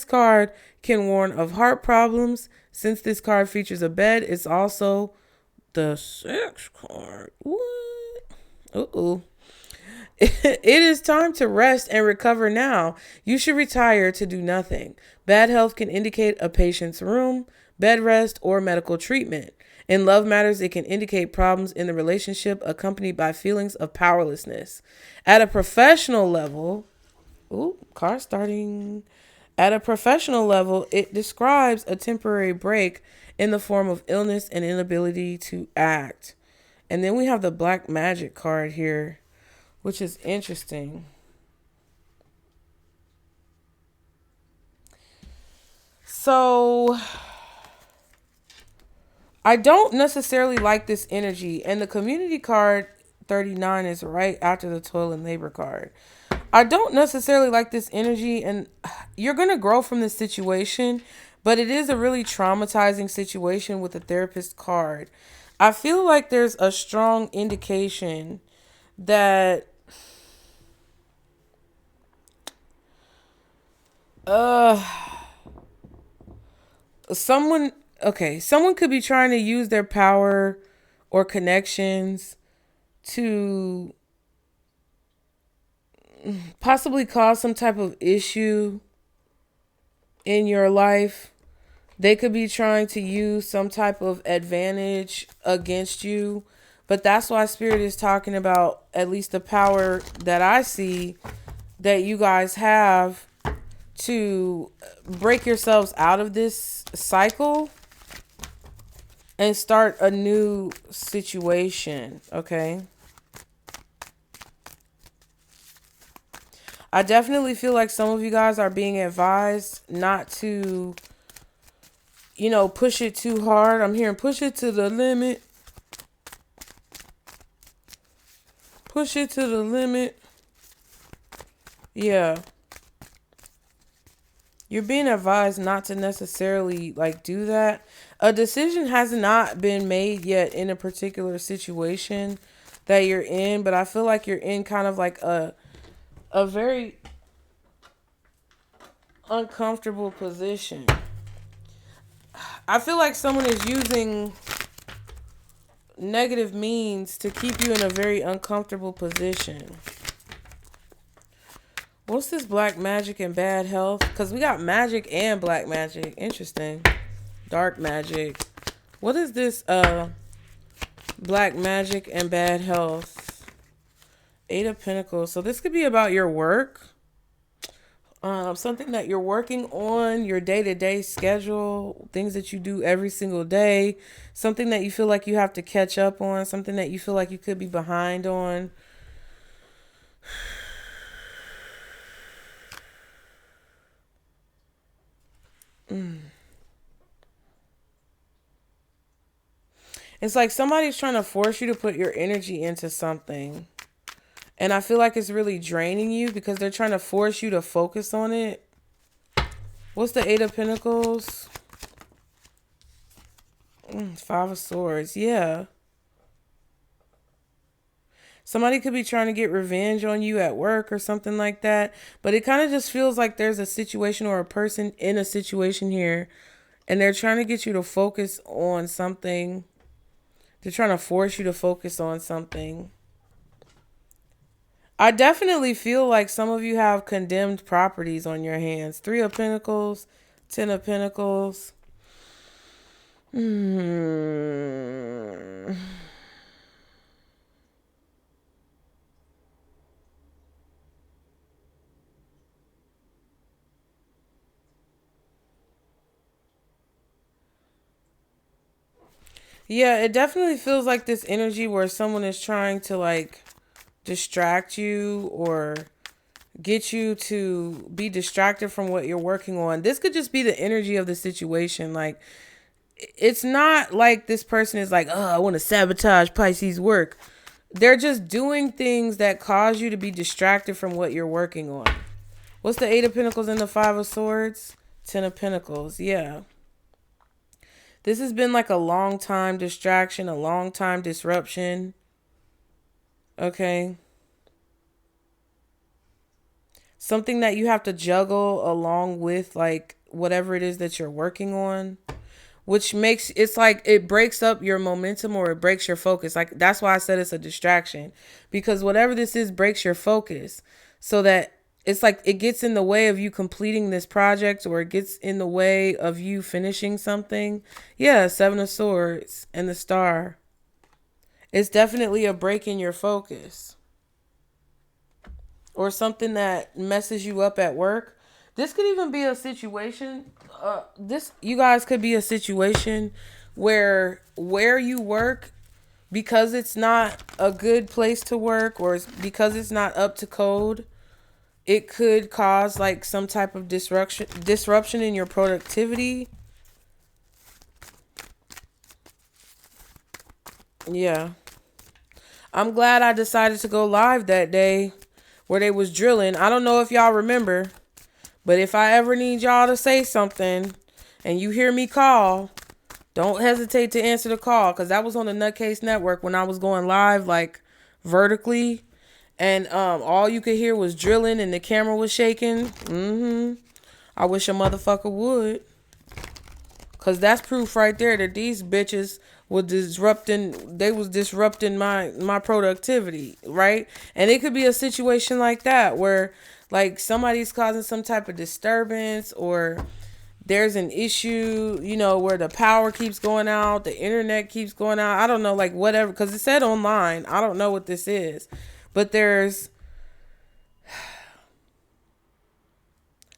card can warn of heart problems. Since this card features a bed, it's also the sex card. What? Uh-oh. It is time to rest and recover now. You should retire to do nothing. Bad health can indicate a patient's room, bed rest, or medical treatment. In love matters, it can indicate problems in the relationship accompanied by feelings of powerlessness. At a professional level, At a professional level, it describes a temporary break in the form of illness and inability to act. And then we have the black magic card here, which is interesting. So I don't necessarily like this energy. And the community card 39 is right after the toil and labor card. I don't necessarily like this energy, and you're going to grow from this situation, but it is a really traumatizing situation with the therapist card. I feel like there's a strong indication that someone could be trying to use their power or connections to possibly cause some type of issue in your life. They could be trying to use some type of advantage against you. But that's why Spirit is talking about at least the power that I see that you guys have to break yourselves out of this cycle and start a new situation, okay? I definitely feel like some of you guys are being advised not to, push it too hard. I'm hearing push it to the limit. Push it to the limit. Yeah. You're being advised not to necessarily do that. A decision has not been made yet in a particular situation that you're in, but I feel like you're in kind of like a very uncomfortable position. I feel like someone is using negative means to keep you in a very uncomfortable position. What's this black magic and bad health? Because we got magic and black magic. Interesting. Dark magic. What is this black magic and bad health? 8 of Pentacles. So this could be about your work. Something that you're working on, your day-to-day schedule, things that you do every single day, something that you feel like you have to catch up on, something that you feel like you could be behind on. It's like somebody's trying to force you to put your energy into something. And I feel like it's really draining you because they're trying to force you to focus on it. What's the 8 of Pentacles? 5 of Swords. Yeah. Somebody could be trying to get revenge on you at work or something like that. But it kind of just feels like there's a situation or a person in a situation here. and they're trying to get you to focus on something. They're trying to force you to focus on something. I definitely feel like some of you have condemned properties on your hands. 3 of Pentacles, 10 of Pentacles. Yeah, it definitely feels like this energy where someone is trying to like distract you or get you to be distracted from what you're working on. This could just be the energy of the situation. Like, it's not like this person is like, oh, I want to sabotage Pisces work. They're just doing things that cause you to be distracted from what you're working on. What's the 8 of Pentacles and the 5 of Swords? 10 of Pentacles. Yeah. This has been like a long time distraction, a long time disruption. Okay. Something that you have to juggle along with like whatever it is that you're working on, which makes it's like it breaks up your momentum or it breaks your focus. Like, that's why I said it's a distraction, because whatever this is breaks your focus, so that it's like it gets in the way of you completing this project, or it gets in the way of you finishing something. Yeah, 7 of Swords and the Star. It's definitely a break in your focus. Or something that messes you up at work. This could even be a situation. You guys could be a situation where you work, because it's not a good place to work, or because it's not up to code, it could cause like some type of disruption in your productivity. Yeah. I'm glad I decided to go live that day where they was drilling. I don't know if y'all remember, but if I ever need y'all to say something and you hear me call, don't hesitate to answer the call, because that was on the Nutcase Network when I was going live like vertically, and all you could hear was drilling and the camera was shaking. I wish a motherfucker would, because that's proof right there that these bitches was disrupting my productivity, right? And it could be a situation like that where like somebody's causing some type of disturbance, or there's an issue, where the power keeps going out, the internet keeps going out. I don't know, like whatever, because it said online. I don't know what this is, but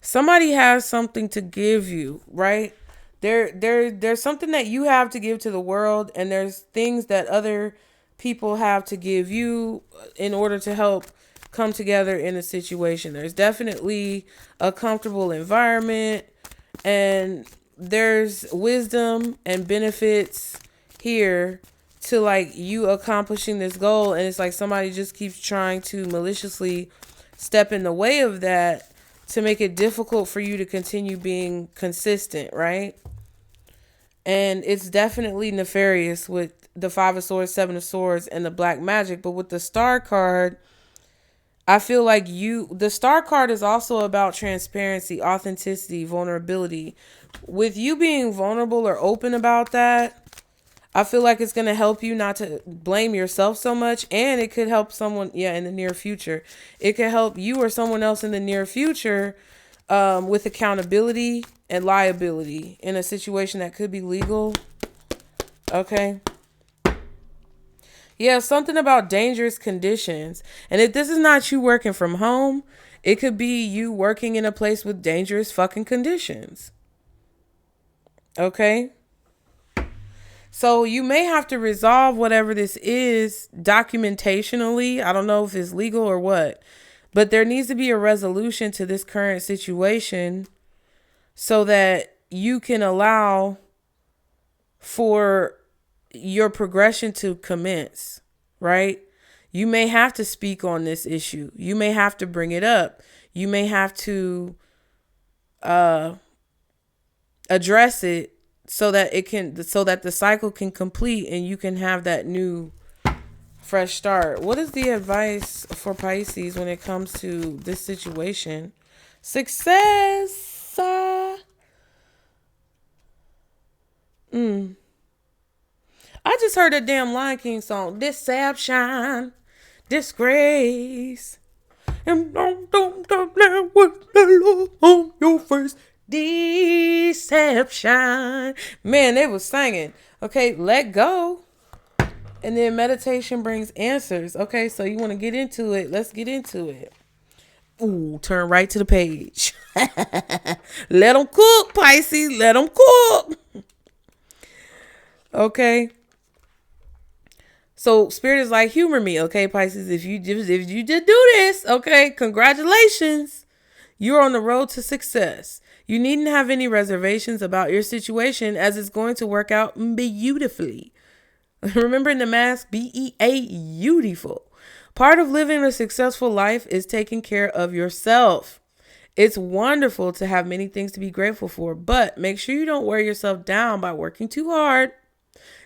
somebody has something to give you, right? There's something that you have to give to the world, and there's things that other people have to give you in order to help come together in a situation. There's definitely a comfortable environment, and there's wisdom and benefits here to like you accomplishing this goal, and it's like somebody just keeps trying to maliciously step in the way of that to make it difficult for you to continue being consistent, right? And it's definitely nefarious with the 5 of Swords, 7 of Swords, and the Black Magic. But with the Star card, I feel like the Star card is also about transparency, authenticity, vulnerability. With you being vulnerable or open about that, I feel like it's going to help you not to blame yourself so much. And it could help someone, in the near future. It could help you or someone else in the near future with accountability and liability in a situation that could be legal. Okay. Yeah, something about dangerous conditions. And if this is not you working from home, it could be you working in a place with dangerous fucking conditions. Okay. So you may have to resolve whatever this is documentationally. I don't know if it's legal or what, but there needs to be a resolution to this current situation so that you can allow for your progression to commence, right? You may have to speak on this issue. You may have to bring it up. You may have to address it so that the cycle can complete and you can have that new fresh start. What is the advice for Pisces when it comes to this situation? Success. just heard that damn Lion King song. Deception, disgrace, and don't with the look on your face. Deception. Man, they was singing. Okay, let go. And then meditation brings answers. Okay, so you want to get into it. Let's get into it. Ooh, turn right to the page. Let them cook, Pisces. Let them cook. Okay. So spirit is like, humor me, okay, Pisces. If you just do this, okay, congratulations. You're on the road to success. You needn't have any reservations about your situation, as it's going to work out beautifully. Remember in the mask, beautiful. Part of living a successful life is taking care of yourself. It's wonderful to have many things to be grateful for, but make sure you don't wear yourself down by working too hard.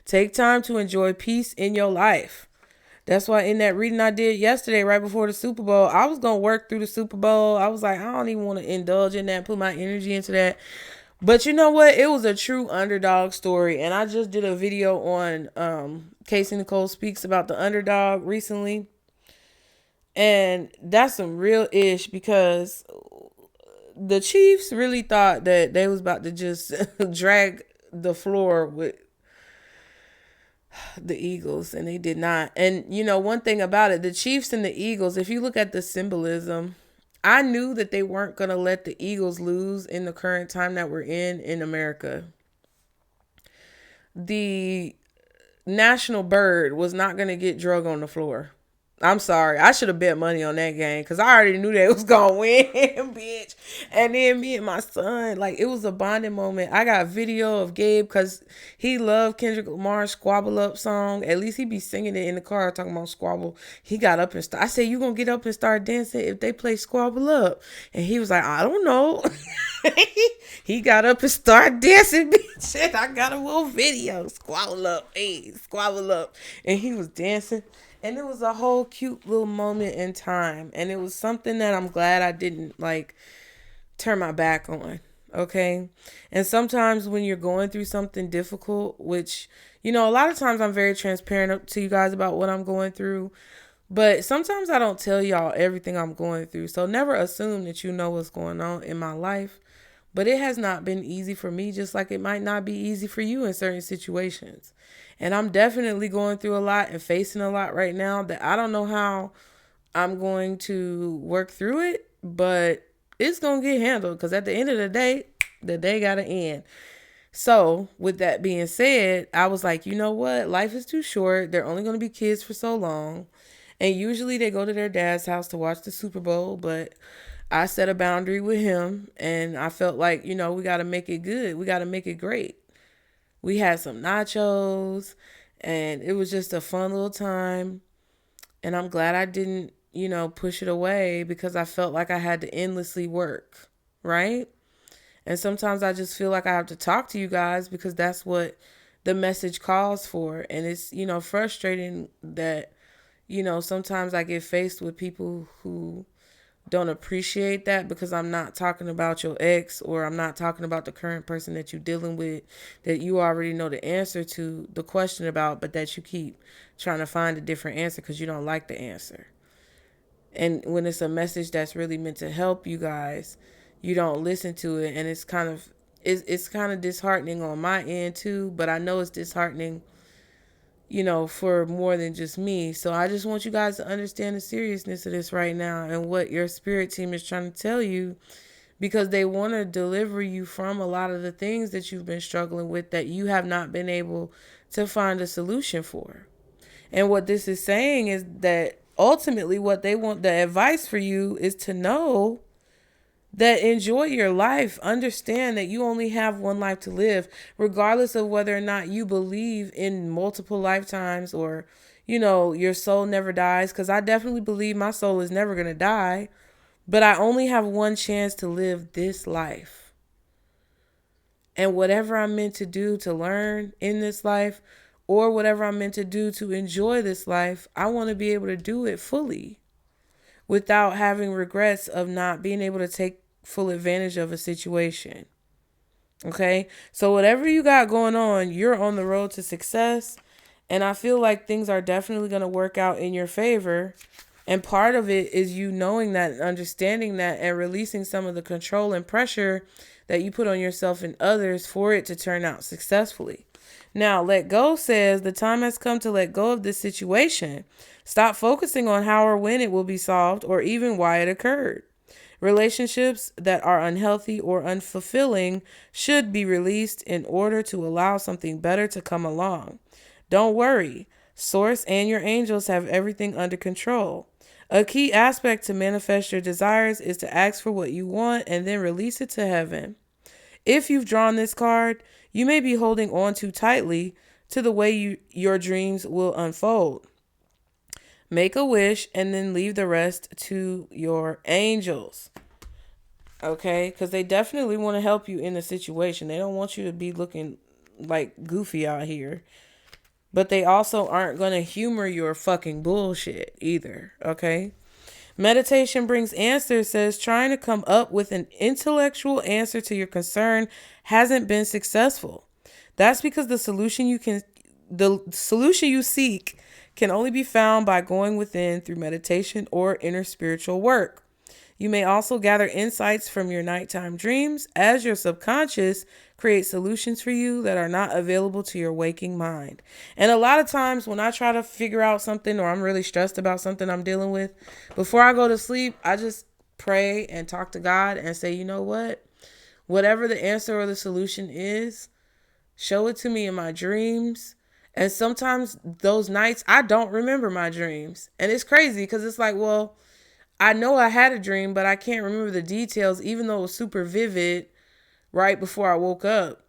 Take time to enjoy peace in your life. That's why in that reading I did yesterday, right before the Super Bowl, I was going to work through the Super Bowl. I was like, I don't even want to indulge in that, put my energy into that. But you know what? It was a true underdog story. And I just did a video on Casey Nicole Speaks about the underdog recently. And that's some real ish, because the Chiefs really thought that they was about to just drag the floor with the Eagles, and they did not. And you know, one thing about it, the Chiefs and the Eagles, if you look at the symbolism, I knew that they weren't going to let the Eagles lose in the current time that we're in America. The national bird was not going to get drug on the floor. I'm sorry. I should have bet money on that game, because I already knew they was going to win, bitch. And then me and my son, like, it was a bonding moment. I got video of Gabe, because he loved Kendrick Lamar's Squabble Up song. At least he be singing it in the car talking about squabble. He got up and I said, you going to get up and start dancing if they play Squabble Up? And he was like, I don't know. He got up and started dancing, bitch. And I got a little video. Squabble Up. Hey, Squabble Up. And he was dancing. And it was a whole cute little moment in time. And it was something that I'm glad I didn't, like, turn my back on. Okay? And sometimes when you're going through something difficult, which, you know, a lot of times I'm very transparent to you guys about what I'm going through. But sometimes I don't tell y'all everything I'm going through. So never assume that you know what's going on in my life. But it has not been easy for me, just like it might not be easy for you in certain situations. And I'm definitely going through a lot and facing a lot right now that I don't know how I'm going to work through it, but it's going to get handled, because at the end of the day got to end. So with that being said, I was like, you know what? Life is too short. They're only going to be kids for so long. And usually they go to their dad's house to watch the Super Bowl, but I set a boundary with him, and I felt like, you know, we got to make it good. We got to make it great. We had some nachos, and it was just a fun little time. And I'm glad I didn't, you know, push it away, because I felt like I had to endlessly work, right? And sometimes I just feel like I have to talk to you guys, because that's what the message calls for. And it's, you know, frustrating that, you know, sometimes I get faced with people who don't appreciate that, because I'm not talking about your ex, or I'm not talking about the current person that you're dealing with, that you already know the answer to the question about, but that you keep trying to find a different answer because you don't like the answer. And when it's a message that's really meant to help you guys, you don't listen to it. And it's kind of disheartening on my end too, but I know it's disheartening, you know, for more than just me. So I just want you guys to understand the seriousness of this right now, and what your spirit team is trying to tell you, because they want to deliver you from a lot of the things that you've been struggling with, that you have not been able to find a solution for. And what this is saying is that ultimately what they want, the advice for you, is to know that enjoy your life. Understand that you only have one life to live, regardless of whether or not you believe in multiple lifetimes, or, you know, your soul never dies. Because I definitely believe my soul is never going to die, but I only have one chance to live this life. And whatever I'm meant to do to learn in this life, or whatever I'm meant to do to enjoy this life, I want to be able to do it fully, without having regrets of not being able to take full advantage of a situation. Okay? So whatever you got going on, you're on the road to success. And I feel like things are definitely going to work out in your favor. And part of it is you knowing that and understanding that and releasing some of the control and pressure that you put on yourself and others for it to turn out successfully. Now, let go says the time has come to let go of this situation. Stop focusing on how or when it will be solved or even why it occurred. Relationships that are unhealthy or unfulfilling should be released in order to allow something better to come along. Don't worry. Source and your angels have everything under control. A key aspect to manifest your desires is to ask for what you want and then release it to heaven. If you've drawn this card, you may be holding on too tightly to the way your dreams will unfold. Make a wish and then leave the rest to your angels. Okay? Because they definitely want to help you in the situation. They don't want you to be looking like goofy out here. But they also aren't going to humor your fucking bullshit either. Okay? Meditation brings answers says trying to come up with an intellectual answer to your concern hasn't been successful. That's because the solution you seek can only be found by going within through meditation or inner spiritual work. You may also gather insights from your nighttime dreams as your subconscious creates solutions for you that are not available to your waking mind. And a lot of times when I try to figure out something or I'm really stressed about something I'm dealing with, before I go to sleep, I just pray and talk to God and say, you know what? Whatever the answer or the solution is, show it to me in my dreams. And sometimes those nights, I don't remember my dreams. And it's crazy because it's like, well, I know I had a dream, but I can't remember the details, even though it was super vivid right before I woke up.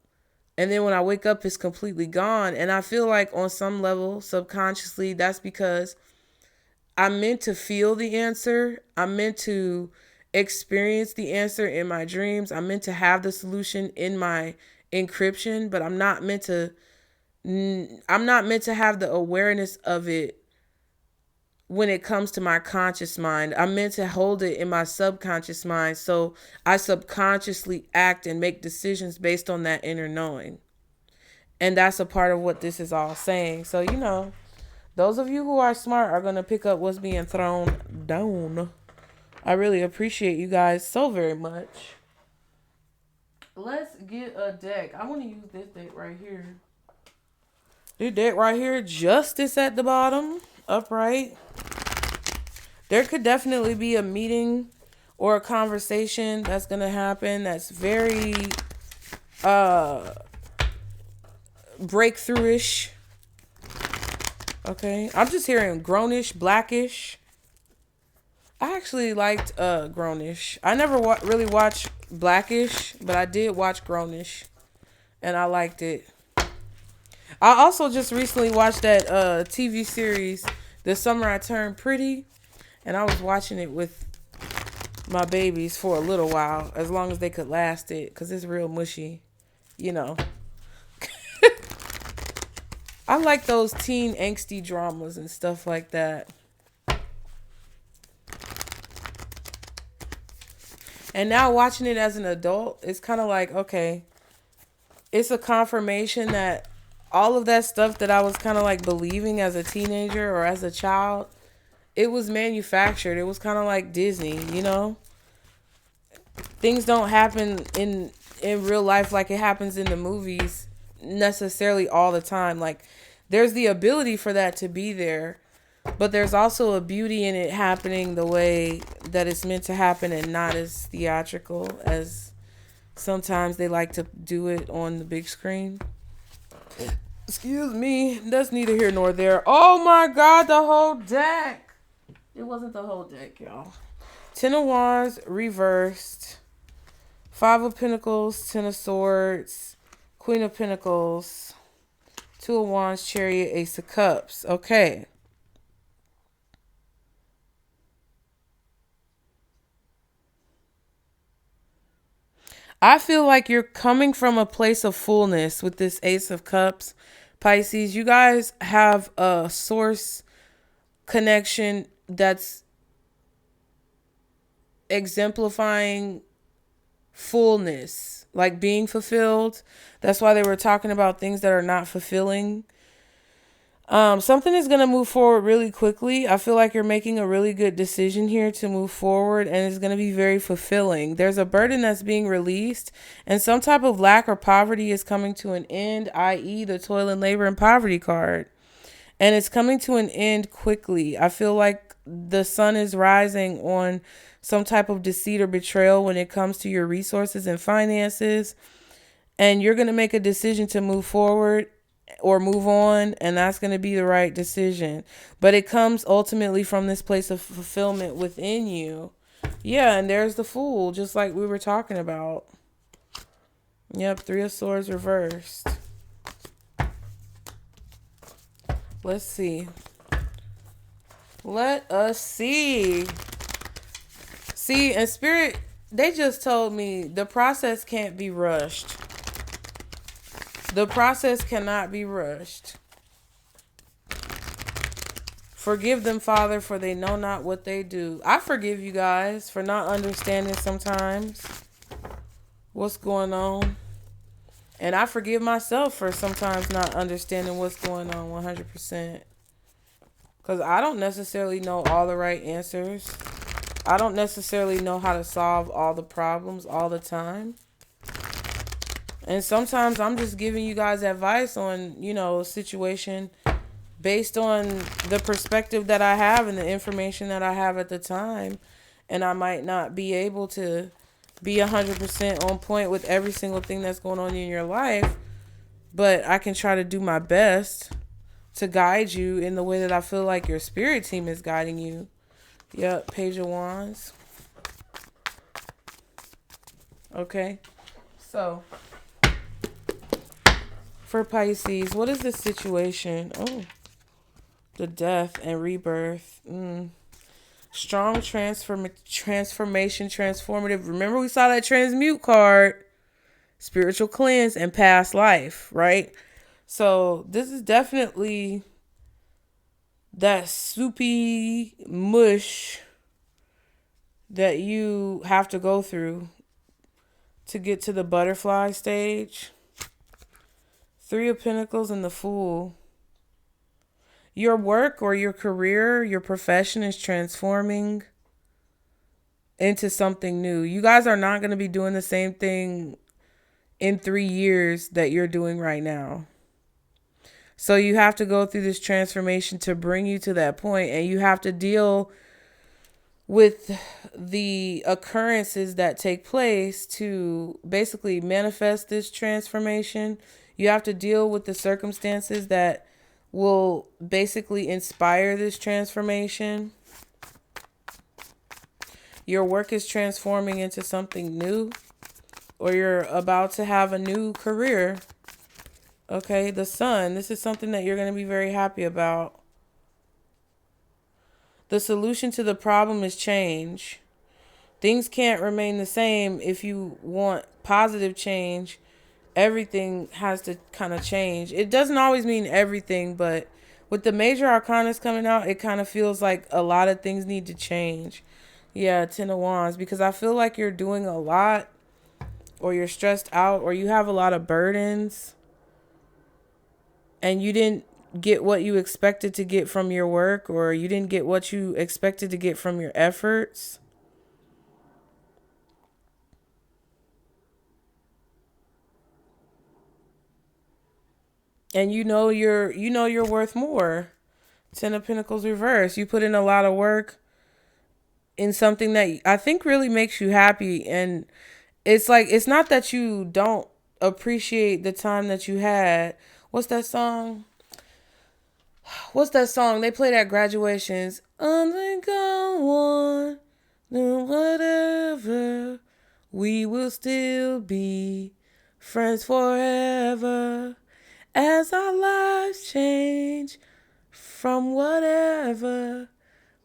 And then when I wake up, it's completely gone. And I feel like on some level, subconsciously, that's because I'm meant to feel the answer. I'm meant to experience the answer in my dreams. I'm meant to have the solution in my encryption, but I'm not meant to have the awareness of it when it comes to my conscious mind. I'm meant to hold it in my subconscious mind, so I subconsciously act and make decisions based on that inner knowing. And that's a part of what this is all saying. So, those of you who are smart are going to pick up what's being thrown down. I really appreciate you guys so very much. Let's get a deck. I want to use this deck right here. This deck right here, Justice at the bottom, upright. There could definitely be a meeting or a conversation that's going to happen that's very breakthrough-ish. Okay. I'm just hearing grownish, blackish. I actually liked grownish. I never really watched blackish, but I did watch grownish. And I liked it. I also just recently watched that TV series, The Summer I Turned Pretty. And I was watching it with my babies for a little while, as long as they could last it, because it's real mushy, I like those teen angsty dramas and stuff like that. And now watching it as an adult, it's kind of like, okay, it's a confirmation that all of that stuff that I was kind of like believing as a teenager or as a child, it was manufactured. It was kind of like Disney, Things don't happen in real life like it happens in the movies necessarily all the time. Like, there's the ability for that to be there, but there's also a beauty in it happening the way that it's meant to happen and not as theatrical as sometimes they like to do it on the big screen. Excuse me. That's neither here nor there. Oh my God, the whole deck. It wasn't the whole deck, y'all. 10 of Wands reversed. 5 of Pentacles, 10 of Swords, Queen of Pentacles, 2 of Wands, Chariot, Ace of Cups. Okay. I feel like you're coming from a place of fullness with this Ace of Cups. Pisces, you guys have a source connection that's exemplifying fullness, like being fulfilled. That's why they were talking about things that are not fulfilling. Something is going to move forward really quickly. I feel like you're making a really good decision here to move forward, and it's going to be very fulfilling. There's a burden that's being released, and some type of lack or poverty is coming to an end, i.e. the toil and labor and poverty card. And it's coming to an end quickly. I feel like the sun is rising on some type of deceit or betrayal when it comes to your resources and finances. And you're going to make a decision to move forward or move on, and that's going to be the right decision. But it comes ultimately from this place of fulfillment within you. Yeah, and there's the Fool, just like we were talking about. Yep, Three of Swords reversed. Let's see. Let us see. See, and Spirit, they just told me the process can't be rushed. The process cannot be rushed. Forgive them, Father, for they know not what they do. I forgive you guys for not understanding sometimes what's going on. And I forgive myself for sometimes not understanding what's going on 100%. Because I don't necessarily know all the right answers. I don't necessarily know how to solve all the problems all the time. And sometimes I'm just giving you guys advice on, a situation based on the perspective that I have and the information that I have at the time. And I might not be able to be 100% on point with every single thing that's going on in your life. But I can try to do my best to guide you in the way that I feel like your spirit team is guiding you. Yep, Page of Wands. Okay, so for Pisces, what is the situation? Oh, the death and rebirth. Strong transformation, transformative. Remember we saw that transmute card. Spiritual cleanse and past life, right? So this is definitely that soupy mush that you have to go through to get to the butterfly stage. Three of Pentacles and the Fool. Your work or your career, your profession is transforming into something new. You guys are not going to be doing the same thing in 3 years that you're doing right now. So you have to go through this transformation to bring you to that point, and you have to deal with the occurrences that take place to basically manifest this transformation. You have to deal with the circumstances that will basically inspire this transformation. Your work is transforming into something new, or you're about to have a new career. Okay, the Sun, this is something that you're going to be very happy about. The solution to the problem is change. Things can't remain the same if you want positive change. Everything has to kind of change. It doesn't always mean everything, but with the major arcanas coming out, it kind of feels like a lot of things need to change. Yeah, Ten of Wands, because I feel like you're doing a lot, or you're stressed out, or you have a lot of burdens, and you didn't get what you expected to get from your work, or you didn't get what you expected to get from your efforts. And you know you're worth more. Ten of Pentacles reverse. You put in a lot of work in something that I think really makes you happy, and it's like, it's not that you don't appreciate the time that you had. What's that song? They played at graduations. I think I want whatever. We will still be friends forever as our lives change from whatever.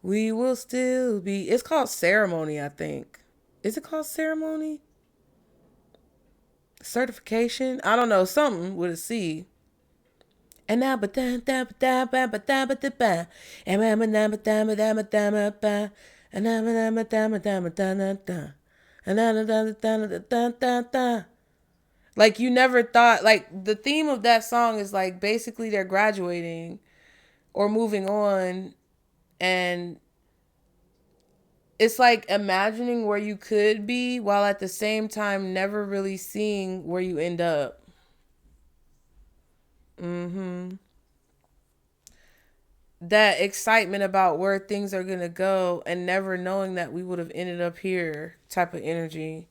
We will still be. It's called Ceremony, I think. Is it called Ceremony? Certification? I don't know. Something with a C. And now, but and like, you never thought, like, the theme of that song is like basically they're graduating, or moving on, and it's like imagining where you could be while at the same time never really seeing where you end up. Mm-hmm. That excitement about where things are gonna go and never knowing that we would have ended up here type of energy.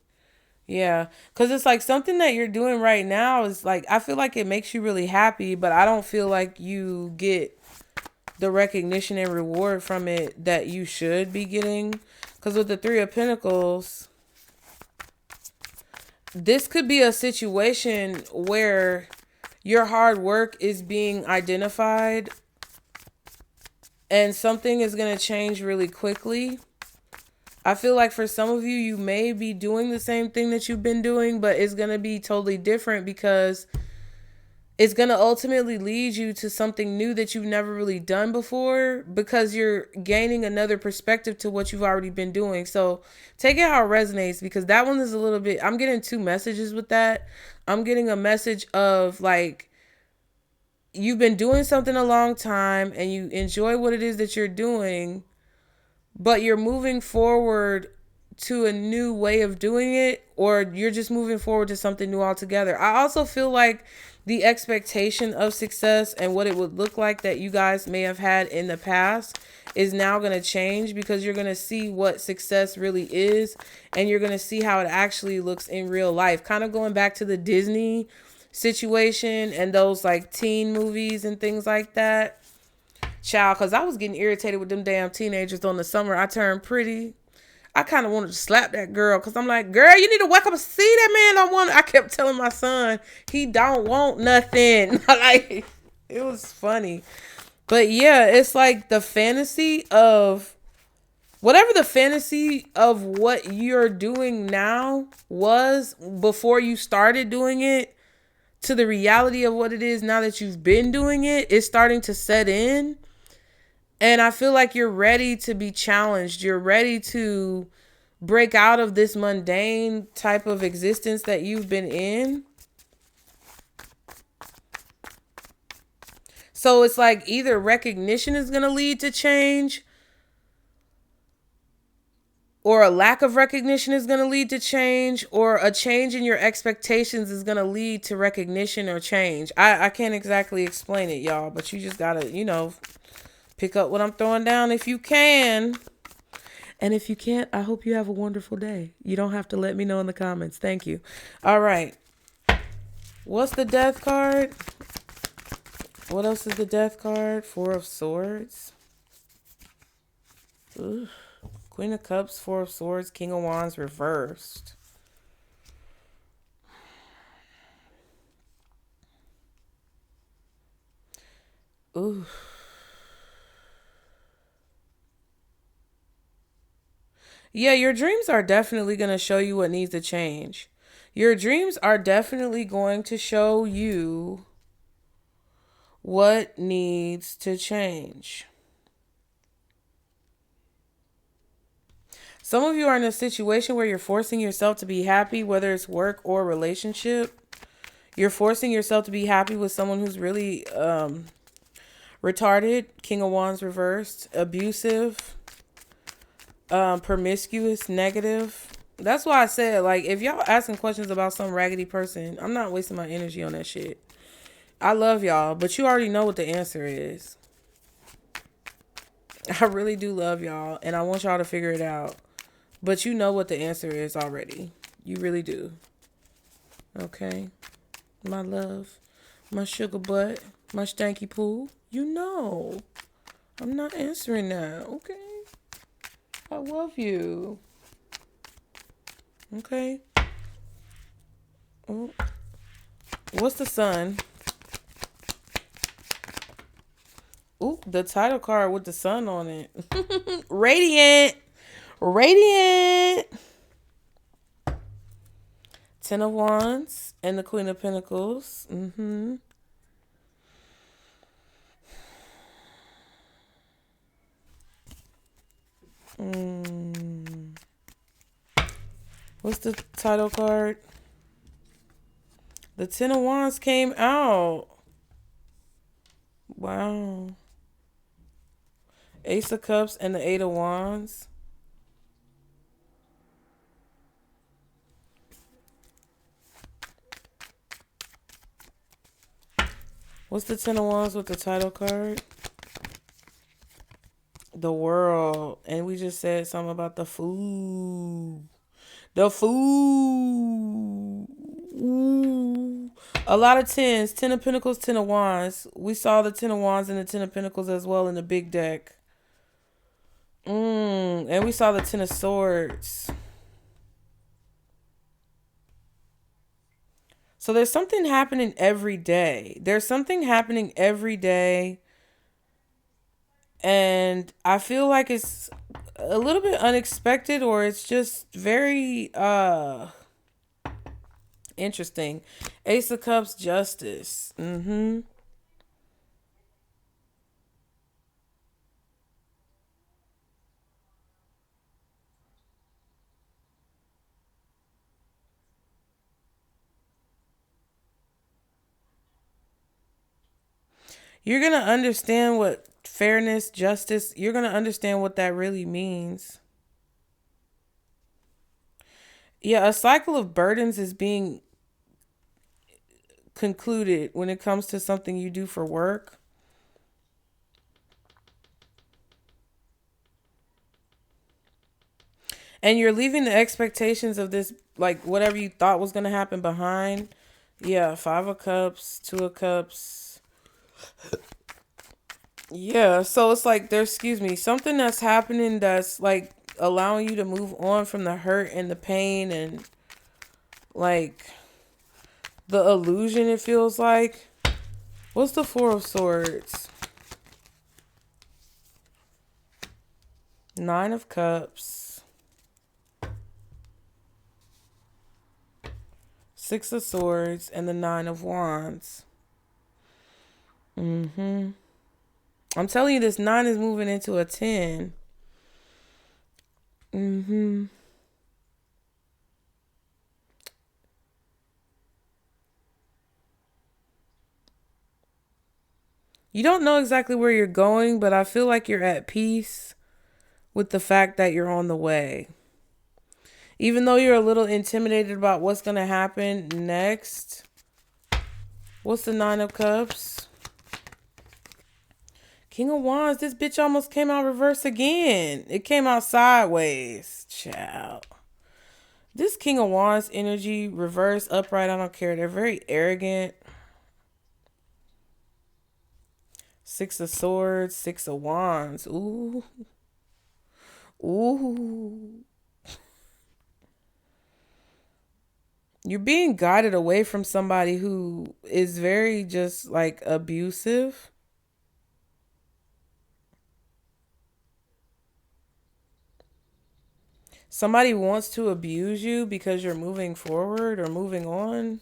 Yeah, because it's like something that you're doing right now is like, I feel like it makes you really happy, but I don't feel like you get the recognition and reward from it that you should be getting. Because with the Three of Pentacles, this could be a situation where your hard work is being identified and something is going to change really quickly. I feel like for some of you, you may be doing the same thing that you've been doing, but it's going to be totally different because it's going to ultimately lead you to something new that you've never really done before, because you're gaining another perspective to what you've already been doing. So take it how it resonates, because that one is a little bit, I'm getting two messages with that. I'm getting a message of like, you've been doing something a long time and you enjoy what it is that you're doing, but you're moving forward to a new way of doing it, or you're just moving forward to something new altogether. I also feel like the expectation of success and what it would look like that you guys may have had in the past is now going to change, because you're going to see what success really is and you're going to see how it actually looks in real life. Kind of going back to the Disney situation and those like teen movies and things like that. Child, because I was getting irritated with them damn teenagers on the summer I turned pretty. I kind of wanted to slap that girl, because I'm like, girl, you need to wake up and see that man don't want. I kept telling my son, he don't want nothing. Like, it was funny. But yeah, it's like the fantasy of whatever the fantasy of what you're doing now was before you started doing it, to the reality of what it is now that you've been doing it, is starting to set in. And I feel like you're ready to be challenged. You're ready to break out of this mundane type of existence that you've been in. So it's like either recognition is going to lead to change, or a lack of recognition is going to lead to change, or a change in your expectations is going to lead to recognition or change. I can't exactly explain it, y'all, but you just got to, pick up what I'm throwing down if you can. And if you can't, I hope you have a wonderful day. You don't have to let me know in the comments. Thank you. All right. What's the Death card? What else is the Death card? Four of Swords. Ooh. Queen of Cups, Four of Swords, King of Wands reversed. Ooh. Yeah, your dreams are definitely going to show you what needs to change. Your dreams are definitely going to show you what needs to change. Some of you are in a situation where you're forcing yourself to be happy, whether it's work or relationship. You're forcing yourself to be happy with someone who's really retarded, King of Wands reversed, abusive, promiscuous, negative. That's why I said, like, if y'all asking questions about some raggedy person, I'm not wasting my energy on that shit. I love y'all, but you already know what the answer is. I really do love y'all, and I want y'all to figure it out. But you know what the answer is already. You really do. Okay? My love, my sugar butt, my stanky poo. You know. I'm not answering that, okay? I love you. Okay? Oh. What's the sun? Ooh, the title card with the sun on it. Radiant. Radiant. Ten of Wands and the Queen of Pentacles. What's the title card? The Ten of Wands came out. Wow. Ace of Cups and the Eight of Wands. What's the Ten of Wands with the title card? The World. And we just said something about the food. The food. Ooh. A lot of tens. Ten of Pentacles, Ten of Wands. We saw the Ten of Wands and the Ten of Pentacles as well in the big deck. And we saw the Ten of Swords. So there's something happening every day. There's something happening every day. And I feel like it's a little bit unexpected, or it's just very interesting. Ace of Cups, Justice. You're going to understand what fairness, justice, you're going to understand what that really means. Yeah, a cycle of burdens is being concluded when it comes to something you do for work. And you're leaving the expectations of this, like whatever you thought was going to happen behind. Yeah, Five of Cups, Two of Cups. Yeah, so it's like there's, something that's happening that's like allowing you to move on from the hurt and the pain and like the illusion, it feels like. What's the Four of Swords? Nine of Cups. Six of Swords and the Nine of Wands. I'm telling you, this 9 is moving into a 10. You don't know exactly where you're going, but I feel like you're at peace with the fact that you're on the way. Even though you're a little intimidated about what's going to happen next. What's the Nine of Cups? King of Wands. This bitch almost came out reverse again. It came out sideways. Child. This King of Wands energy, reverse, upright, I don't care. They're very arrogant. Six of Swords, Six of Wands. Ooh. Ooh. You're being guided away from somebody who is very just like abusive. Somebody wants to abuse you because you're moving forward or moving on.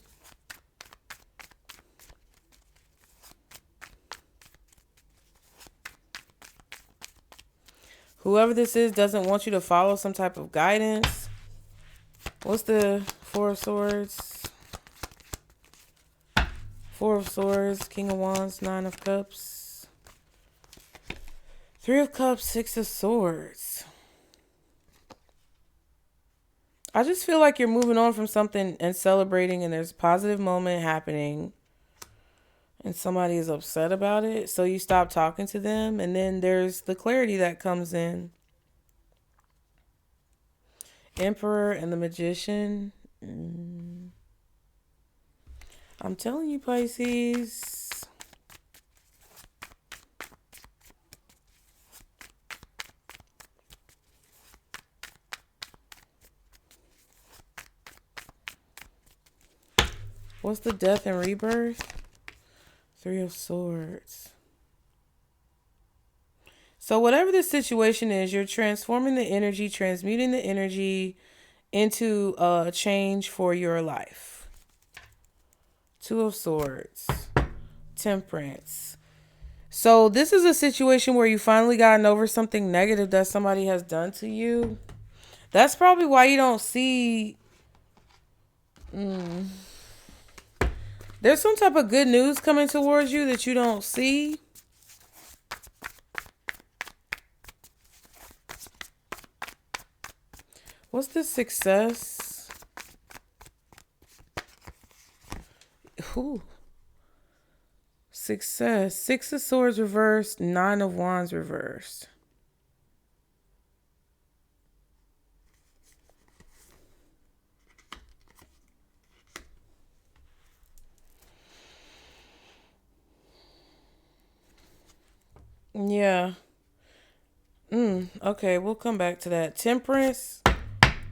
Whoever this is doesn't want you to follow some type of guidance. What's the Four of Swords? Four of Swords, King of Wands, Nine of Cups. Three of Cups, Six of Swords. I just feel like you're moving on from something and celebrating, and there's a positive moment happening and somebody is upset about it. So you stop talking to them, and then there's the clarity that comes in. Emperor and the Magician. I'm telling you, Pisces. What's the Death and Rebirth? Three of Swords. So whatever the situation is, you're transforming the energy, transmuting the energy into a change for your life. Two of Swords. Temperance. So this is a situation where you finally gotten over something negative that somebody has done to you. That's probably why you don't see... There's some type of good news coming towards you that you don't see. What's the success? Ooh. Success. Six of Swords reversed. Nine of Wands reversed. Yeah. Okay, we'll come back to that. Temperance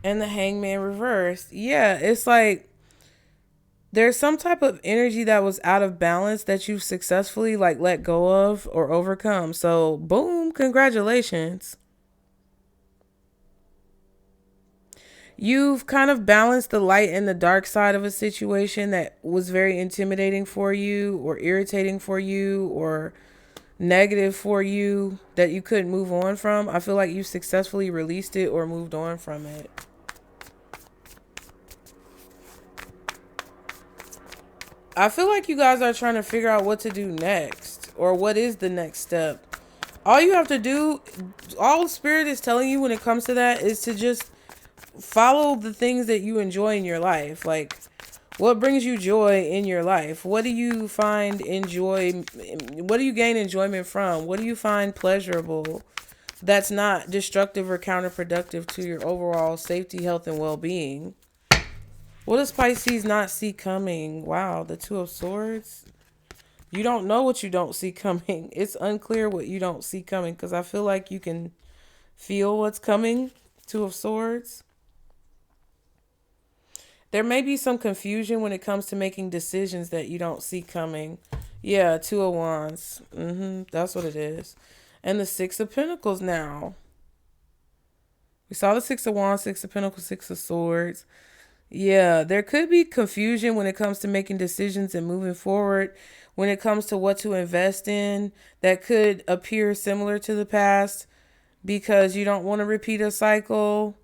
and the Hangman reversed. Yeah, it's like there's some type of energy that was out of balance that you've successfully like let go of or overcome. So, boom, congratulations. You've kind of balanced the light and the dark side of a situation that was very intimidating for you or irritating for you or negative for you that you couldn't move on from. I feel like you successfully released it or moved on from it. I feel like you guys are trying to figure out what to do next or what is the next step. All you have to do, all Spirit is telling you when it comes to that is to just follow the things that you enjoy in your life. Like, what brings you joy in your life? What do you find enjoy? What do you gain enjoyment from? What do you find pleasurable that's not destructive or counterproductive to your overall safety, health, and well-being? What does Pisces not see coming? Wow, the Two of Swords. You don't know what you don't see coming. It's unclear what you don't see coming because I feel like you can feel what's coming. Two of Swords. There may be some confusion when it comes to making decisions that you don't see coming. Yeah, Two of Wands. That's what it is. And the Six of Pentacles now. We saw the Six of Wands, Six of Pentacles, Six of Swords. Yeah, there could be confusion when it comes to making decisions and moving forward. When it comes to what to invest in, that could appear similar to the past because you don't want to repeat a cycle.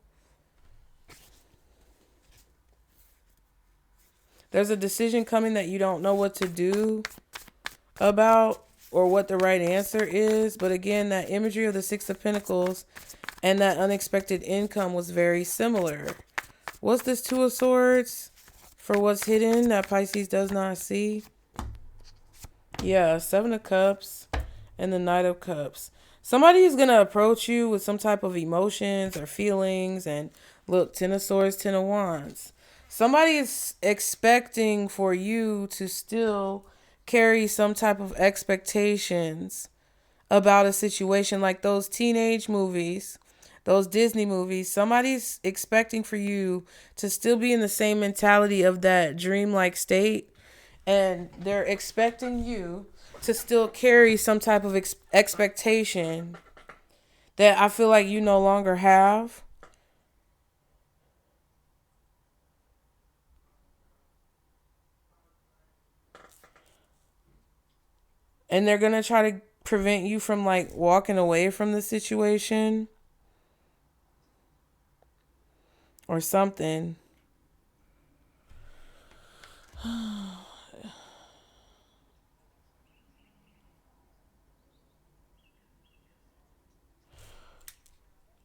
There's a decision coming that you don't know what to do about or what the right answer is. But again, that imagery of the Six of Pentacles and that unexpected income was very similar. What's this Two of Swords for what's hidden that Pisces does not see? Yeah, Seven of Cups and the Knight of Cups. Somebody is going to approach you with some type of emotions or feelings. And look, Ten of Swords, Ten of Wands. Somebody is expecting for you to still carry some type of expectations about a situation, like those teenage movies, those Disney movies. Somebody's expecting for you to still be in the same mentality of that dreamlike state. And they're expecting you to still carry some type of expectation that I feel like you no longer have. And they're going to try to prevent you from like walking away from the situation or something.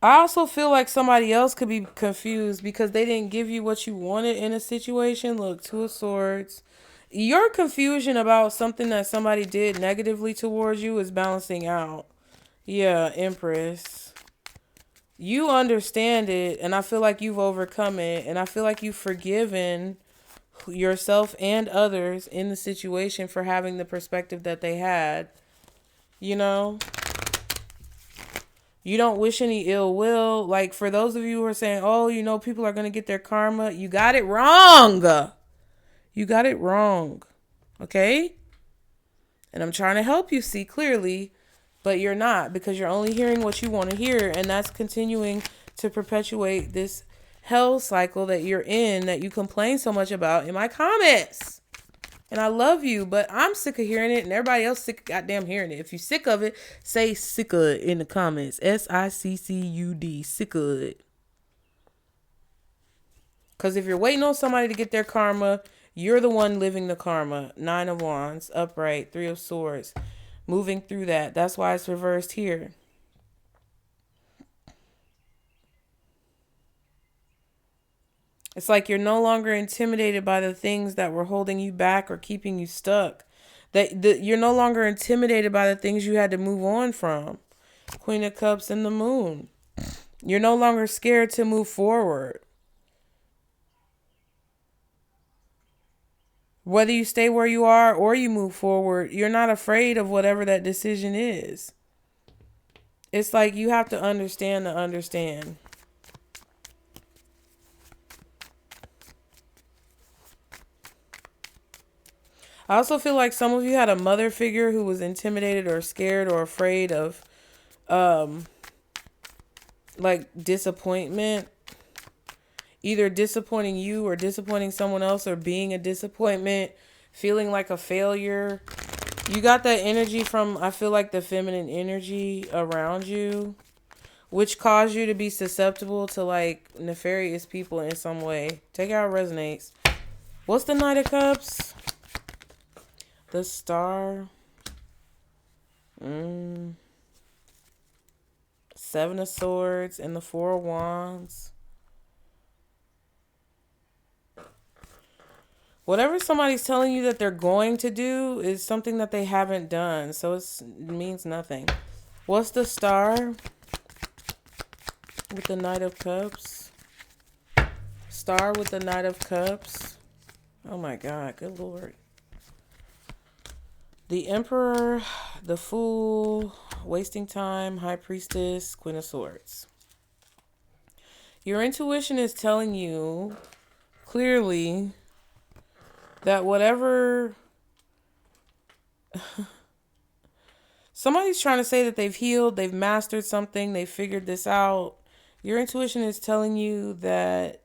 I also feel like somebody else could be confused because they didn't give you what you wanted in a situation. Look, Two of Swords. Your confusion about something that somebody did negatively towards you is balancing out. Yeah, Empress. You understand it, and I feel like you've overcome it, and I feel like you've forgiven yourself and others in the situation for having the perspective that they had. You know? You don't wish any ill will. Like, for those of you who are saying, oh, you know, people are going to get their karma. You got it wrong. You got it wrong. Okay? And I'm trying to help you see clearly, but you're not, because you're only hearing what you want to hear. And that's continuing to perpetuate this hell cycle that you're in, that you complain so much about in my comments. And I love you, but I'm sick of hearing it, and everybody else sick of goddamn hearing it. If you're sick of it, say sickud in the comments. SICCUD, sickud. Because if you're waiting on somebody to get their karma, you're the one living the karma. Nine of Wands, upright, Three of Swords. Moving through that. That's why it's reversed here. It's like you're no longer intimidated by the things that were holding you back or keeping you stuck. That you're no longer intimidated by the things you had to move on from. Queen of Cups and the Moon. You're no longer scared to move forward. Whether you stay where you are or you move forward, you're not afraid of whatever that decision is. It's like you have to understand to understand. I also feel like some of you had a mother figure who was intimidated or scared or afraid of like disappointment. Either disappointing you or disappointing someone else, or being a disappointment, feeling like a failure. You got that energy from, I feel like, the feminine energy around you, which caused you to be susceptible to like nefarious people in some way. Take out resonates. What's the Knight of Cups? The Star. Seven of Swords and the Four of Wands. Whatever somebody's telling you that they're going to do is something that they haven't done. So it means nothing. What's the Star? With the Knight of Cups. Star with the Knight of Cups. Oh my God, good Lord. The Emperor, the Fool, wasting time, High Priestess, Queen of Swords. Your intuition is telling you clearly that whatever somebody's trying to say that they've healed, they've mastered something, they figured this out. Your intuition is telling you that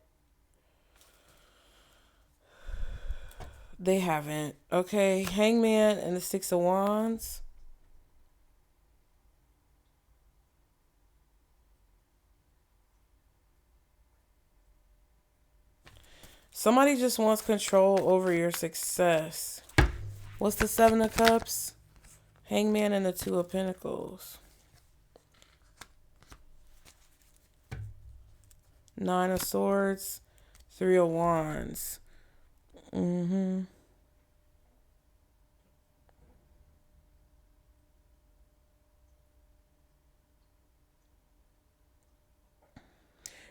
they haven't. Okay, Hangman and the Six of Wands. Somebody just wants control over your success. What's the Seven of Cups? Hangman and the Two of Pentacles. Nine of Swords. Three of Wands.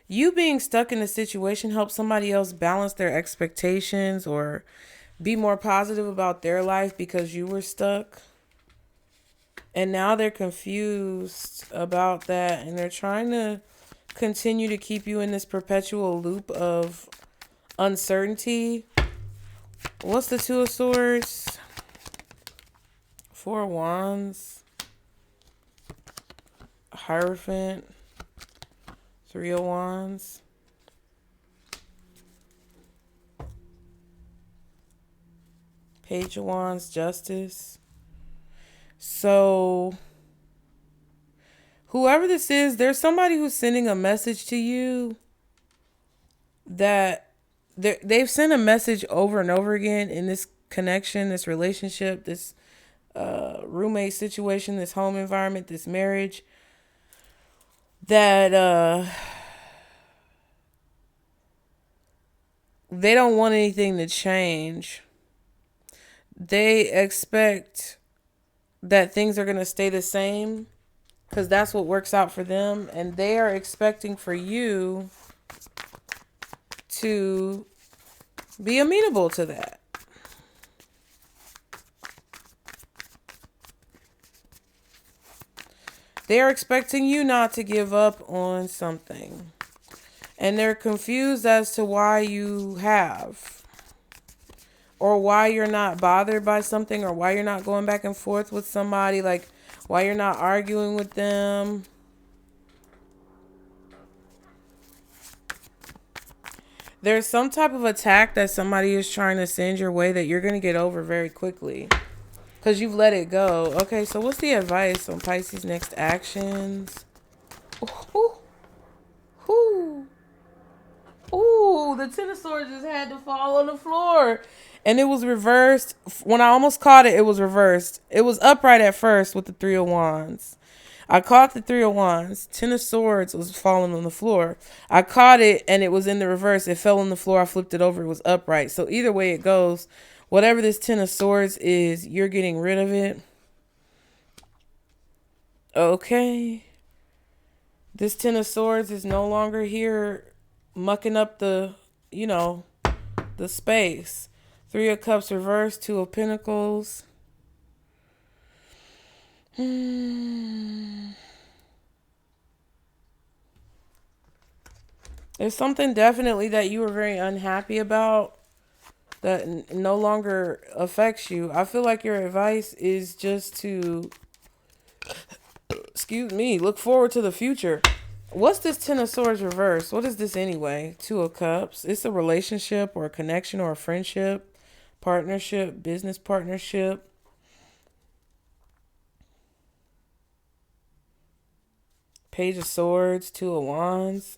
You being stuck in a situation helps somebody else balance their expectations or be more positive about their life because you were stuck. And now they're confused about that, and they're trying to continue to keep you in this perpetual loop of uncertainty. What's the Two of Swords? Four of Wands. Hierophant. Three of Wands. Page of Wands, Justice. So, whoever this is, there's somebody who's sending a message to you that they've sent a message over and over again in this connection, this relationship, this roommate situation, this home environment, this marriage, that they don't want anything to change. They expect that things are going to stay the same because that's what works out for them. And they are expecting for you to be amenable to that. They're expecting you not to give up on something. And they're confused as to why you have. Or why you're not bothered by something. Or why you're not going back and forth with somebody. Like, why you're not arguing with them. There's some type of attack that somebody is trying to send your way that you're going to get over very quickly. Because you've let it go. Okay, so what's the advice on Pisces' next actions? Ooh, the Ten of Swords just had to fall on the floor. And it was reversed. When I almost caught it, it was reversed. It was upright at first with the Three of Wands. I caught the Three of Wands. Ten of Swords was falling on the floor. I caught it and it was in the reverse. It fell on the floor. I flipped it over. It was upright. So either way it goes, whatever this Ten of Swords is, you're getting rid of it. Okay. This Ten of Swords is no longer here mucking up the, the space. Three of Cups reversed. Two of Pentacles. There's something definitely that you were very unhappy about that no longer affects you. I feel like your advice is just to, look forward to the future. What's this Ten of Swords reverse? What is this anyway? Two of Cups. It's a relationship or a connection or a friendship, partnership, business partnership. Page of Swords, Two of Wands.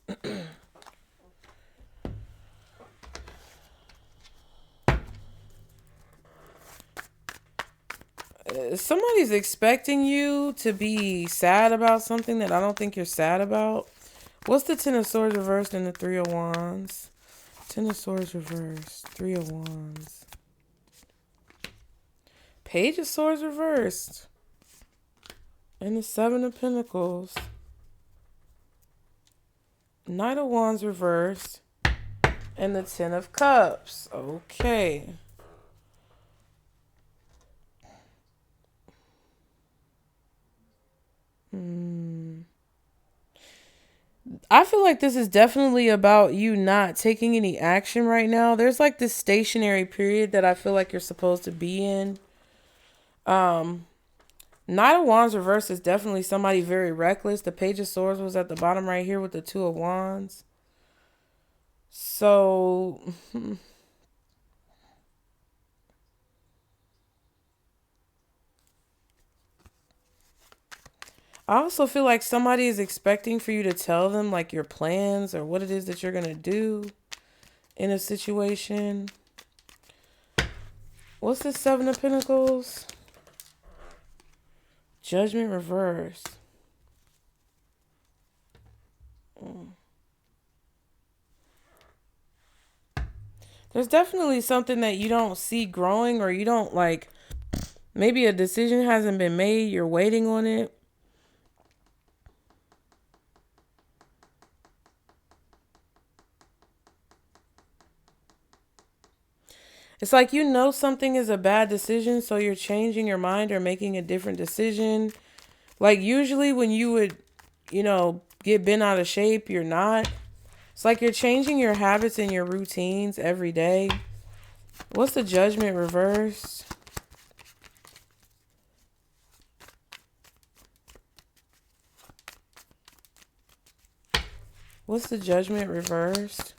Somebody's expecting you to be sad about something that I don't think you're sad about. What's the Ten of Swords reversed and the Three of Wands? Ten of Swords reversed. Three of Wands. Page of Swords reversed. And the Seven of Pentacles. Knight of Wands reversed. And the Ten of Cups. Okay. I feel like this is definitely about you not taking any action right now. There's like this stationary period that I feel like you're supposed to be in. Knight of Wands reversed is definitely somebody very reckless. The Page of Swords was at the bottom right here with the Two of Wands. So I also feel like somebody is expecting for you to tell them like your plans or what it is that you're going to do in a situation. What's the Seven of Pentacles? Judgment reversed. There's definitely something that you don't see growing, or you don't like, maybe a decision hasn't been made. You're waiting on it. It's like you know something is a bad decision, so you're changing your mind or making a different decision. Like usually when you would, get bent out of shape, you're not. It's like you're changing your habits and your routines every day. What's the Judgment reversed? What's the Judgment reversed?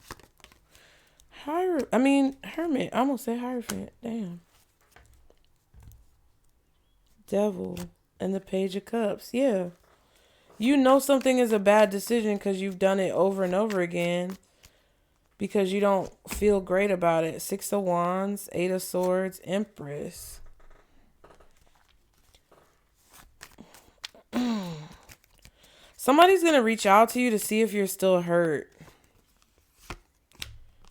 Hermit. I almost said Hierophant. Damn. Devil and the Page of Cups. Yeah. You know something is a bad decision because you've done it over and over again because you don't feel great about it. Six of Wands, Eight of Swords, Empress. Somebody's going to reach out to you to see if you're still hurt.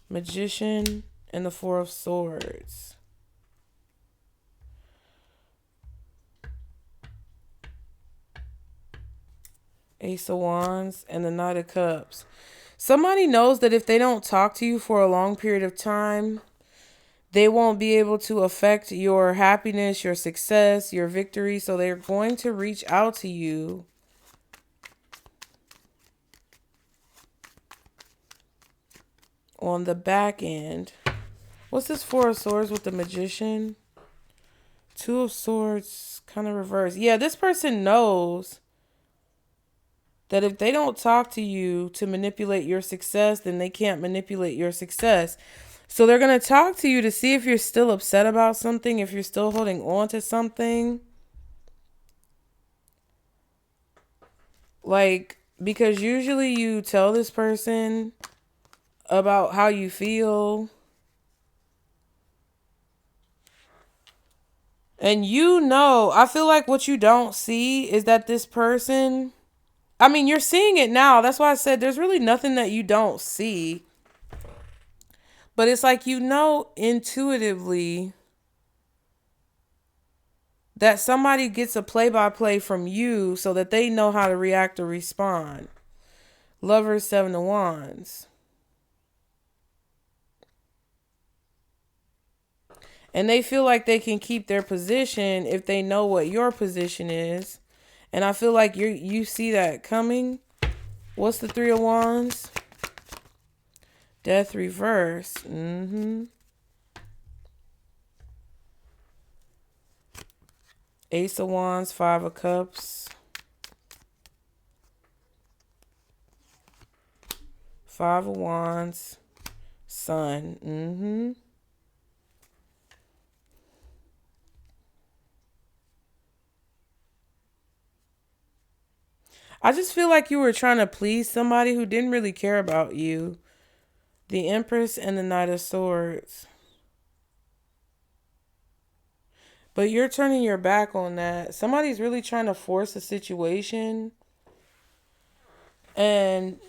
Magician and the Four of Swords. Ace of Wands and the Knight of Cups. Somebody knows that if they don't talk to you for a long period of time, they won't be able to affect your happiness, your success, your victory. So they're going to reach out to you. On the back end. What's this Four of Swords with the Magician? Two of Swords kind of reversed. Yeah, this person knows that if they don't talk to you to manipulate your success, then they can't manipulate your success. So they're going to talk to you to see if you're still upset about something, if you're still holding on to something. Like, because usually you tell this person about how you feel And I feel like what you don't see is that this person, I mean, you're seeing it now. That's why I said there's really nothing that you don't see. But it's like, intuitively that somebody gets a play-by-play from you so that they know how to react or respond. Lovers, 7 of Wands. And they feel like they can keep their position if they know what your position is. And I feel like you see that coming. What's the 3 of Wands? Death reverse. Ace of Wands, 5 of Cups. 5 of Wands. Sun. I just feel like you were trying to please somebody who didn't really care about you. The Empress and the Knight of Swords. But you're turning your back on that. Somebody's really trying to force a situation. And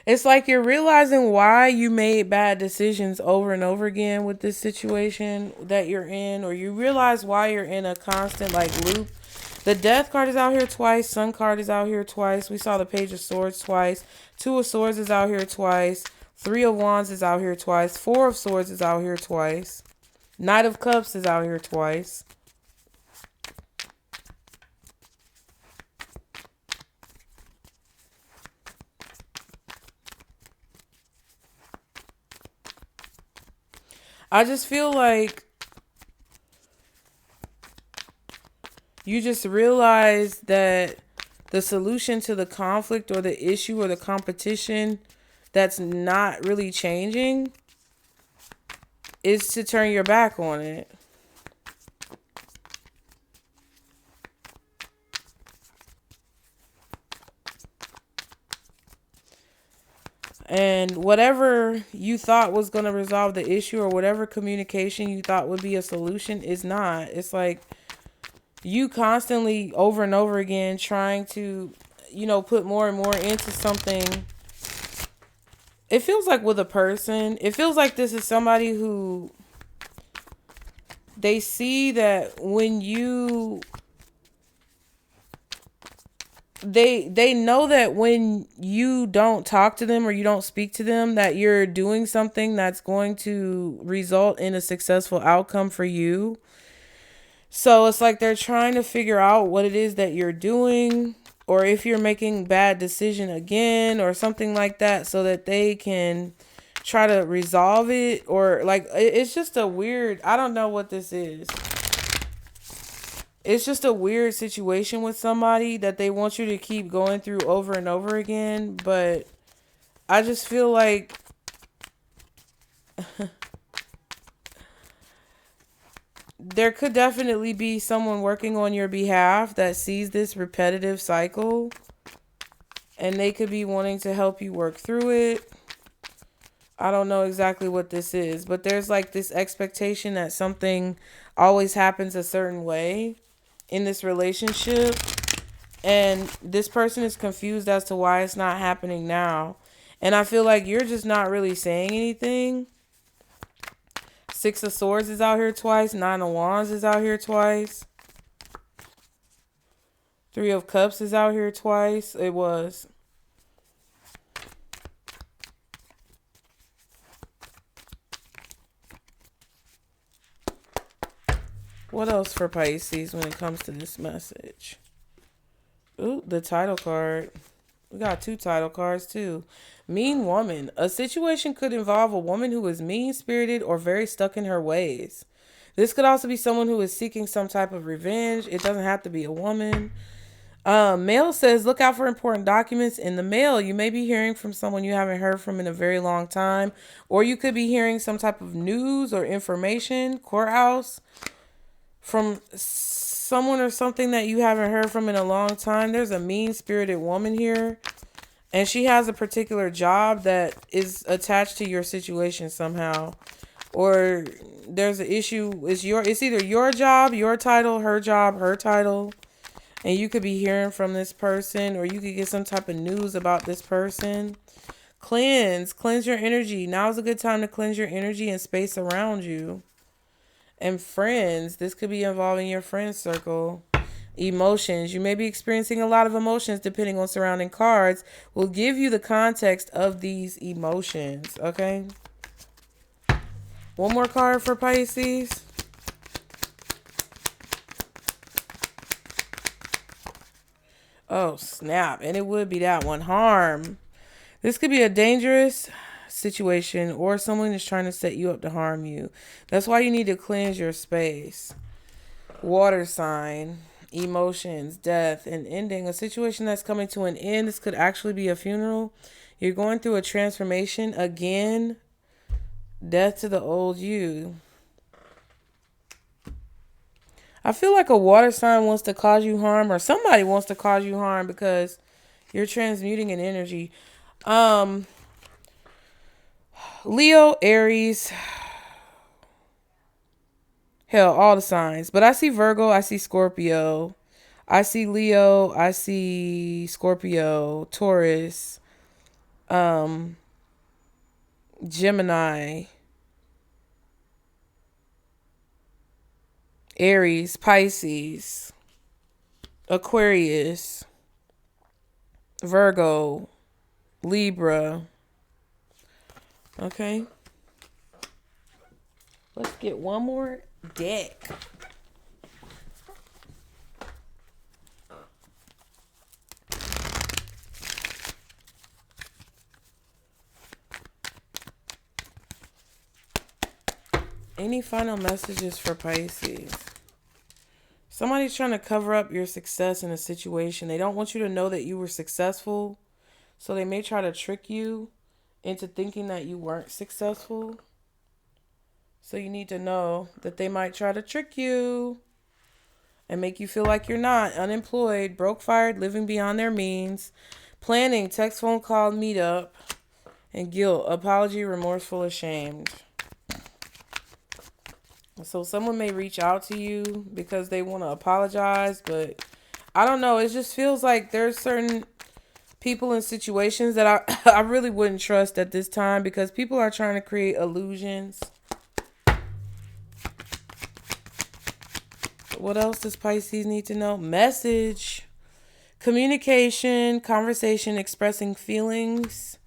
it's like you're realizing why you made bad decisions over and over again with this situation that you're in, or you realize why you're in a constant loop. The Death card is out here twice. Sun card is out here twice. We saw the Page of Swords twice. 2 of Swords is out here twice. 3 of Wands is out here twice. 4 of Swords is out here twice. Knight of Cups is out here twice. I just feel like you just realize that the solution to the conflict or the issue or the competition that's not really changing is to turn your back on it. And whatever you thought was going to resolve the issue or whatever communication you thought would be a solution is not. It's like you constantly over and over again trying to, put more and more into something. It feels like with a person, it feels like this is somebody who they see that when you they know that when you don't talk to them or you don't speak to them, that you're doing something that's going to result in a successful outcome for you. So it's like they're trying to figure out what it is that you're doing, or if you're making bad decision again or something like that, so that they can try to resolve it. Or it's just a weird, I don't know what this is. It's just a weird situation with somebody that they want you to keep going through over and over again. But I just feel like there could definitely be someone working on your behalf that sees this repetitive cycle, and they could be wanting to help you work through it. I don't know exactly what this is, but there's this expectation that something always happens a certain way in this relationship, and this person is confused as to why it's not happening now. And I feel like you're just not really saying anything. 6 of Swords is out here twice. 9 of Wands is out here twice. 3 of Cups is out here twice. It was. What else for Pisces when it comes to this message? Ooh, the title card. We got 2 title cards too. Mean woman. A situation could involve a woman who is mean-spirited or very stuck in her ways. This could also be someone who is seeking some type of revenge. It doesn't have to be a woman. Mail says, look out for important documents in the mail. You may be hearing from someone you haven't heard from in a very long time. Or you could be hearing some type of news or information. Courthouse. From someone or something that you haven't heard from in a long time. There's a mean-spirited woman here. And she has a particular job that is attached to your situation somehow. Or there's an issue. It's either your job, your title, her job, her title. And you could be hearing from this person, or you could get some type of news about this person. Cleanse your energy. Now's a good time to cleanse your energy and space around you. And friends, this could be involving your friend circle. Emotions, you may be experiencing a lot of emotions depending on surrounding cards. Will give you the context of these emotions. Okay. One more card for Pisces. Oh, snap. And it would be that one. Harm. This could be a dangerous situation, or someone is trying to set you up to harm you. That's why you need to cleanse your space. Water sign. Emotions, death, and ending. A situation that's coming to an end. This could actually be a funeral. You're going through a transformation again. Death to the old you. I feel like a water sign wants to cause you harm, or somebody wants to cause you harm because you're transmuting an energy. Leo, Aries, hell, all the signs. But I see Virgo, I see Scorpio, I see Leo, I see Scorpio, Taurus, Gemini, Aries, Pisces, Aquarius, Virgo, Libra. Okay. Let's get one more deck. Any final messages for Pisces? Somebody's trying to cover up your success in a situation. They don't want you to know that you were successful. So they may try to trick you into thinking that you weren't successful. So you need to know that they might try to trick you and make you feel like you're not. Unemployed, broke, fired, living beyond their means. Planning, text, phone call, meetup. And guilt, apology, remorseful, ashamed. So someone may reach out to you because they want to apologize, but I don't know. It just feels like there's certain people in situations that I really wouldn't trust at this time, because people are trying to create illusions. What else does Pisces need to know? Message, communication, conversation, expressing feelings.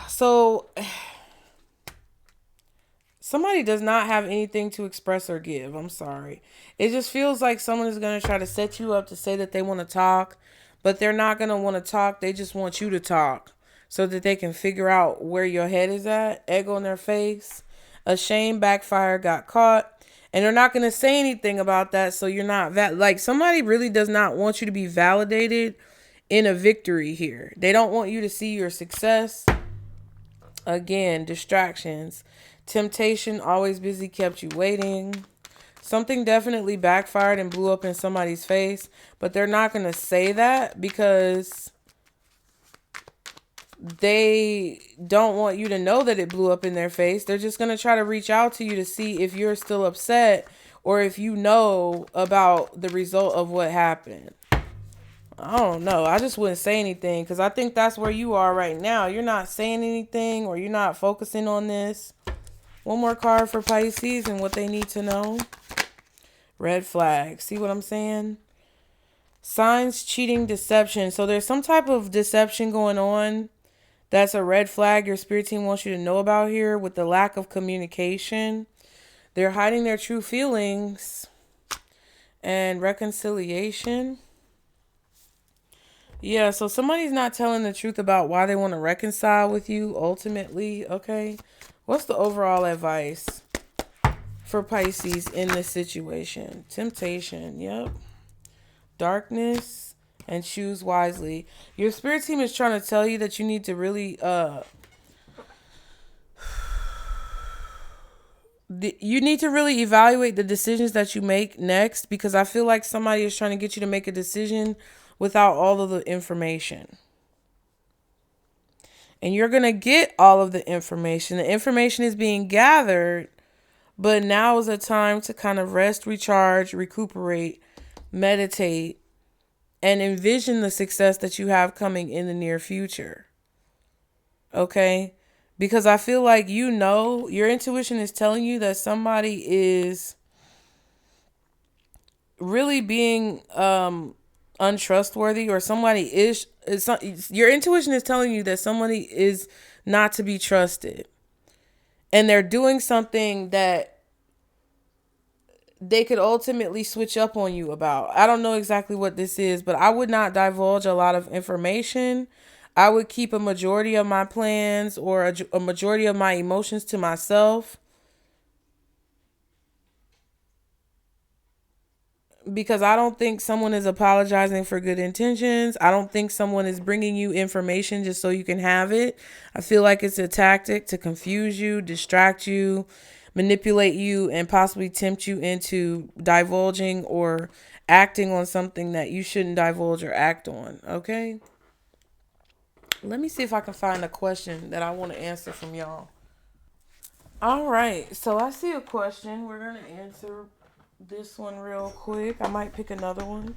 So somebody does not have anything to express or give. I'm sorry. It just feels like someone is going to try to set you up to say that they want to talk, but they're not going to want to talk. They just want you to talk so that they can figure out where your head is at. Egg on their face. Ashamed, backfire, got caught. And they're not going to say anything about that, so you're not like, somebody really does not want you to be validated in a victory here. They don't want you to see your success. Again, distractions. Temptation, always busy, kept you waiting. Something definitely backfired and blew up in somebody's face, but they're not going to say that because they don't want you to know that it blew up in their face. They're just going to try to reach out to you to see if you're still upset or if you know about the result of what happened. I don't know. I just wouldn't say anything because I think that's where you are right now. You're not saying anything, or you're not focusing on this. One more card for Pisces and what they need to know. Red flag. See what I'm saying? Signs, cheating, deception. So there's some type of deception going on. That's a red flag your spirit team wants you to know about here, with the lack of communication. They're hiding their true feelings. And reconciliation. Yeah, so somebody's not telling the truth about why they want to reconcile with you ultimately, okay? What's the overall advice for Pisces in this situation? Temptation, yep. Darkness, and choose wisely. Your spirit team is trying to tell you that you need to really You need to really evaluate the decisions that you make next, because I feel like somebody is trying to get you to make a decision without all of the information. And you're going to get all of the information. The information is being gathered, but now is a time to kind of rest, recharge, recuperate, meditate, and envision the success that you have coming in the near future. Okay? Because I feel like, your intuition is telling you that somebody is really being untrustworthy, or your intuition is telling you that somebody is not to be trusted. And they're doing something that they could ultimately switch up on you about. I don't know exactly what this is, but I would not divulge a lot of information. I would keep a majority of my plans or a majority of my emotions to myself, because I don't think someone is apologizing for good intentions. I don't think someone is bringing you information just so you can have it. I feel like it's a tactic to confuse you, distract you, manipulate you, and possibly tempt you into divulging or acting on something that you shouldn't divulge or act on. Okay? Let me see if I can find a question that I want to answer from y'all. All right. So I see a question. We're going to answer this one real quick. I might pick another one.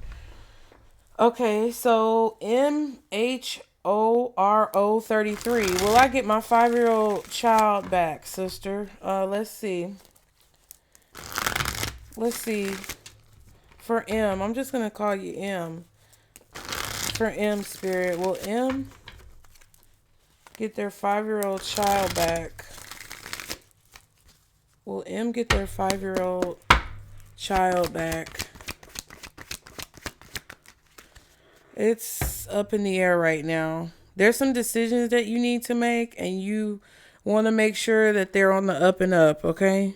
Okay. So MHORO33. Will I get my 5-year-old child back, sister? Let's see. Let's see. For M, I'm just going to call you M. For M, Spirit. Will M get their 5-year-old child back? Will M get their 5-year-old child back? It's up in the air right now. There's some decisions that you need to make, and you want to make sure that they're on the up and up, okay?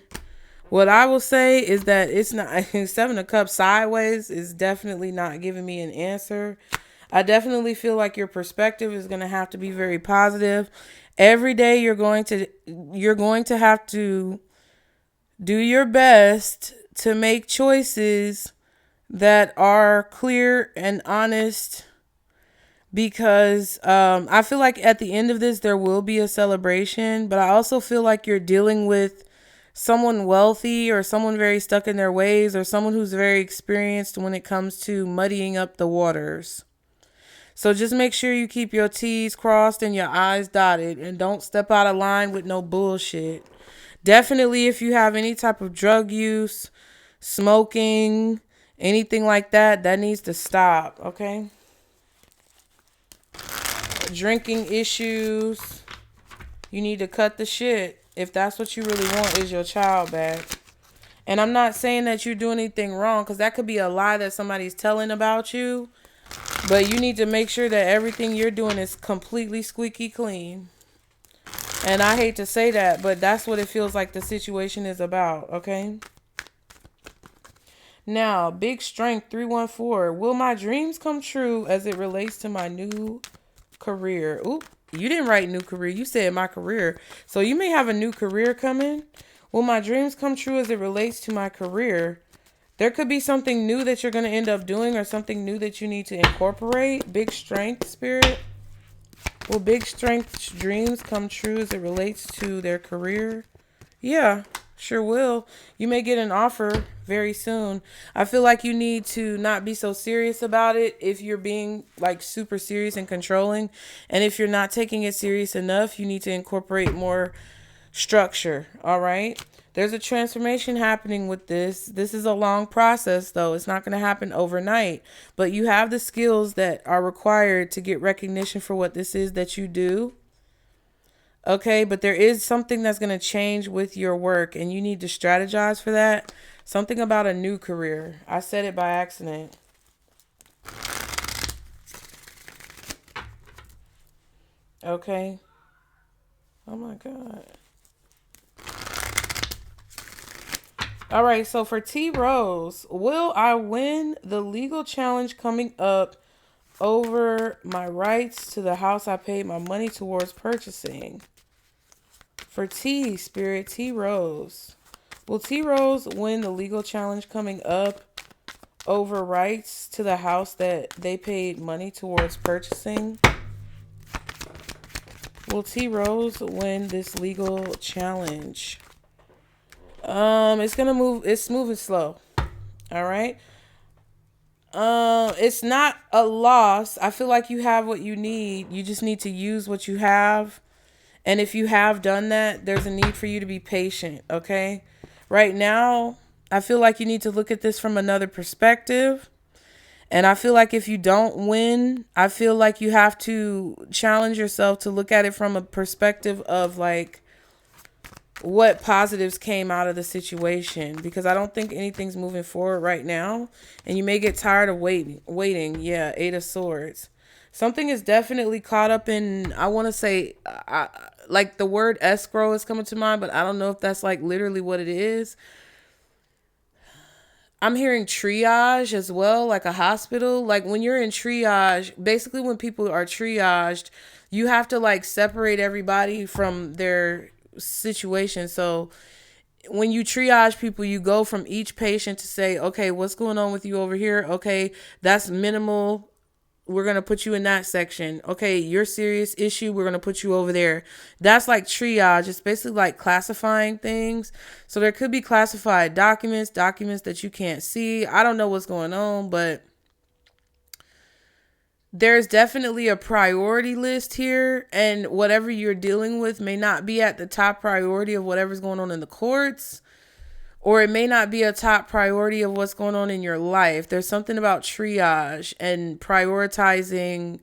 What I will say is that it's not, 7 of Cups sideways is definitely not giving me an answer. I definitely feel like your perspective is going to have to be very positive. Every day you're going to have to do your best to make choices that are clear and honest, because I feel like at the end of this there will be a celebration, but I also feel like you're dealing with someone wealthy or someone very stuck in their ways, or someone who's very experienced when it comes to muddying up the waters. So just make sure you keep your T's crossed and your I's dotted, and don't step out of line with no bullshit. Definitely, if you have any type of drug use, smoking, anything like that, that needs to stop, okay? Drinking issues, you need to cut the shit if that's what you really want is your child back. And I'm not saying that you're doing anything wrong, because that could be a lie that somebody's telling about you. But you need to make sure that everything you're doing is completely squeaky clean. And I hate to say that, but that's what it feels like the situation is about, okay? Now, Big Strength 314. Will my dreams come true as it relates to my new career? Oop, you didn't write new career. You said my career. So you may have a new career coming. Will my dreams come true as it relates to my career? There could be something new that you're going to end up doing, or something new that you need to incorporate. Big Strength, Spirit. Will Big Strength's dreams come true as it relates to their career? Yeah, sure will. You may get an offer very soon. I feel like you need to not be so serious about it if you're being like super serious and controlling. And if you're not taking it serious enough, you need to incorporate more structure. All right. There's a transformation happening with this. This is a long process, though. It's not going to happen overnight. But you have the skills that are required to get recognition for what this is that you do. Okay, but there is something that's going to change with your work, and you need to strategize for that. Something about a new career. I said it by accident. Okay. Oh my God. All right, so for T Rose, will I win the legal challenge coming up over my rights to the house I paid my money towards purchasing? For T Spirit, T Rose, Will T Rose win the legal challenge coming up over rights to the house that they paid money towards purchasing? Will T Rose win this legal challenge? It's moving slow. All right. It's not a loss. I feel like you have what you need. You just need to use what you have. And if you have done that, there's a need for you to be patient, okay? Right now, I feel like you need to look at this from another perspective. And I feel like if you don't win, I feel like you have to challenge yourself to look at it from a perspective of like what positives came out of the situation, because I don't think anything's moving forward right now, and you may get tired of waiting. Yeah, 8 of Swords. Something is definitely caught up in, I want to say, like the word escrow is coming to mind, but I don't know if that's like literally what it is. I'm hearing triage as well, like a hospital. Like when you're in triage, basically when people are triaged, you have to like separate everybody from their situation. So when you triage people, you go from each patient to say, okay, what's going on with you over here? Okay, that's minimal. We're going to put you in that section. Okay, your serious issue, we're going to put you over there. That's like triage. It's basically like classifying things. So there could be classified documents that you can't see. I don't know what's going on, but there's definitely a priority list here, and whatever you're dealing with may not be at the top priority of whatever's going on in the courts, or it may not be a top priority of what's going on in your life. There's something about triage and prioritizing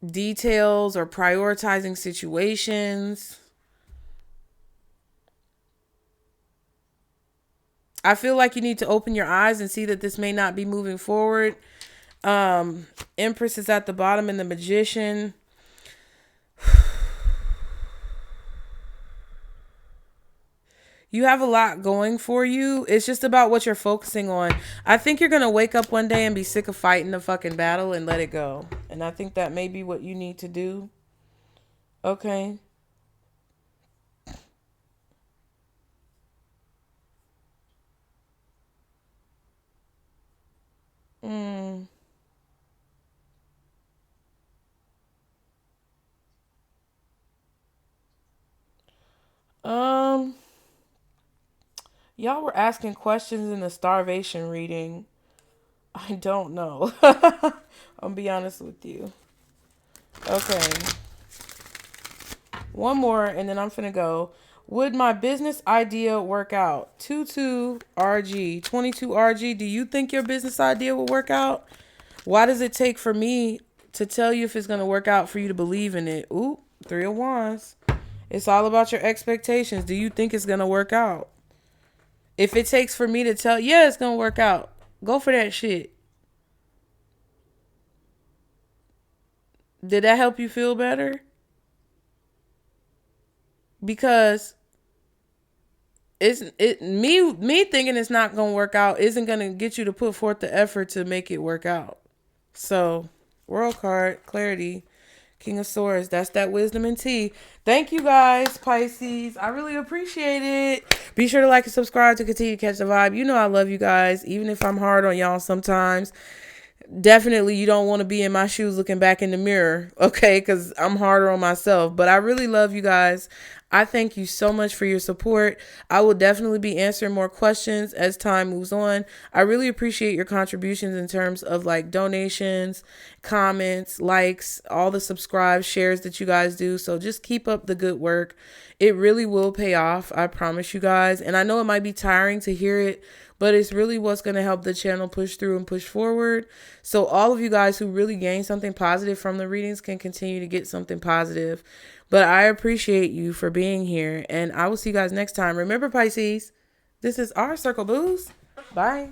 details or prioritizing situations. I feel like you need to open your eyes and see that this may not be moving forward. Empress is at the bottom and the Magician. You have a lot going for you. It's just about what you're focusing on. I think you're going to wake up one day and be sick of fighting the fucking battle and let it go. And I think that may be what you need to do. Okay. Mm. Um, y'all were asking questions in the starvation reading. I don't know. I'll be honest with you. Okay. One more and then I'm finna go. Would my business idea work out? 22RG. 22RG. Do you think your business idea will work out? Why does it take for me to tell you if it's going to work out for you to believe in it? Ooh, 3 of Wands. It's all about your expectations. Do you think it's going to work out? If it takes for me to tell, yeah, it's going to work out, go for that shit. Did that help you feel better? Because me thinking it's not going to work out isn't going to get you to put forth the effort to make it work out. So, World card, clarity, King of Swords. That's that wisdom and tea. Thank you guys, Pisces. I really appreciate it. Be sure to like and subscribe to continue to catch the vibe. You know I love you guys, even if I'm hard on y'all sometimes. Definitely you don't want to be in my shoes looking back in the mirror, okay? Because I'm harder on myself. But I really love you guys. I thank you so much for your support. I will definitely be answering more questions as time moves on. I really appreciate your contributions in terms of like donations, comments, likes, all the subscribe, shares that you guys do. So just keep up the good work. It really will pay off. I promise you guys. And I know it might be tiring to hear it, but it's really what's going to help the channel push through and push forward. So all of you guys who really gain something positive from the readings can continue to get something positive. But I appreciate you for being here, and I will see you guys next time. Remember, Pisces, this is our Circle Booze. Bye.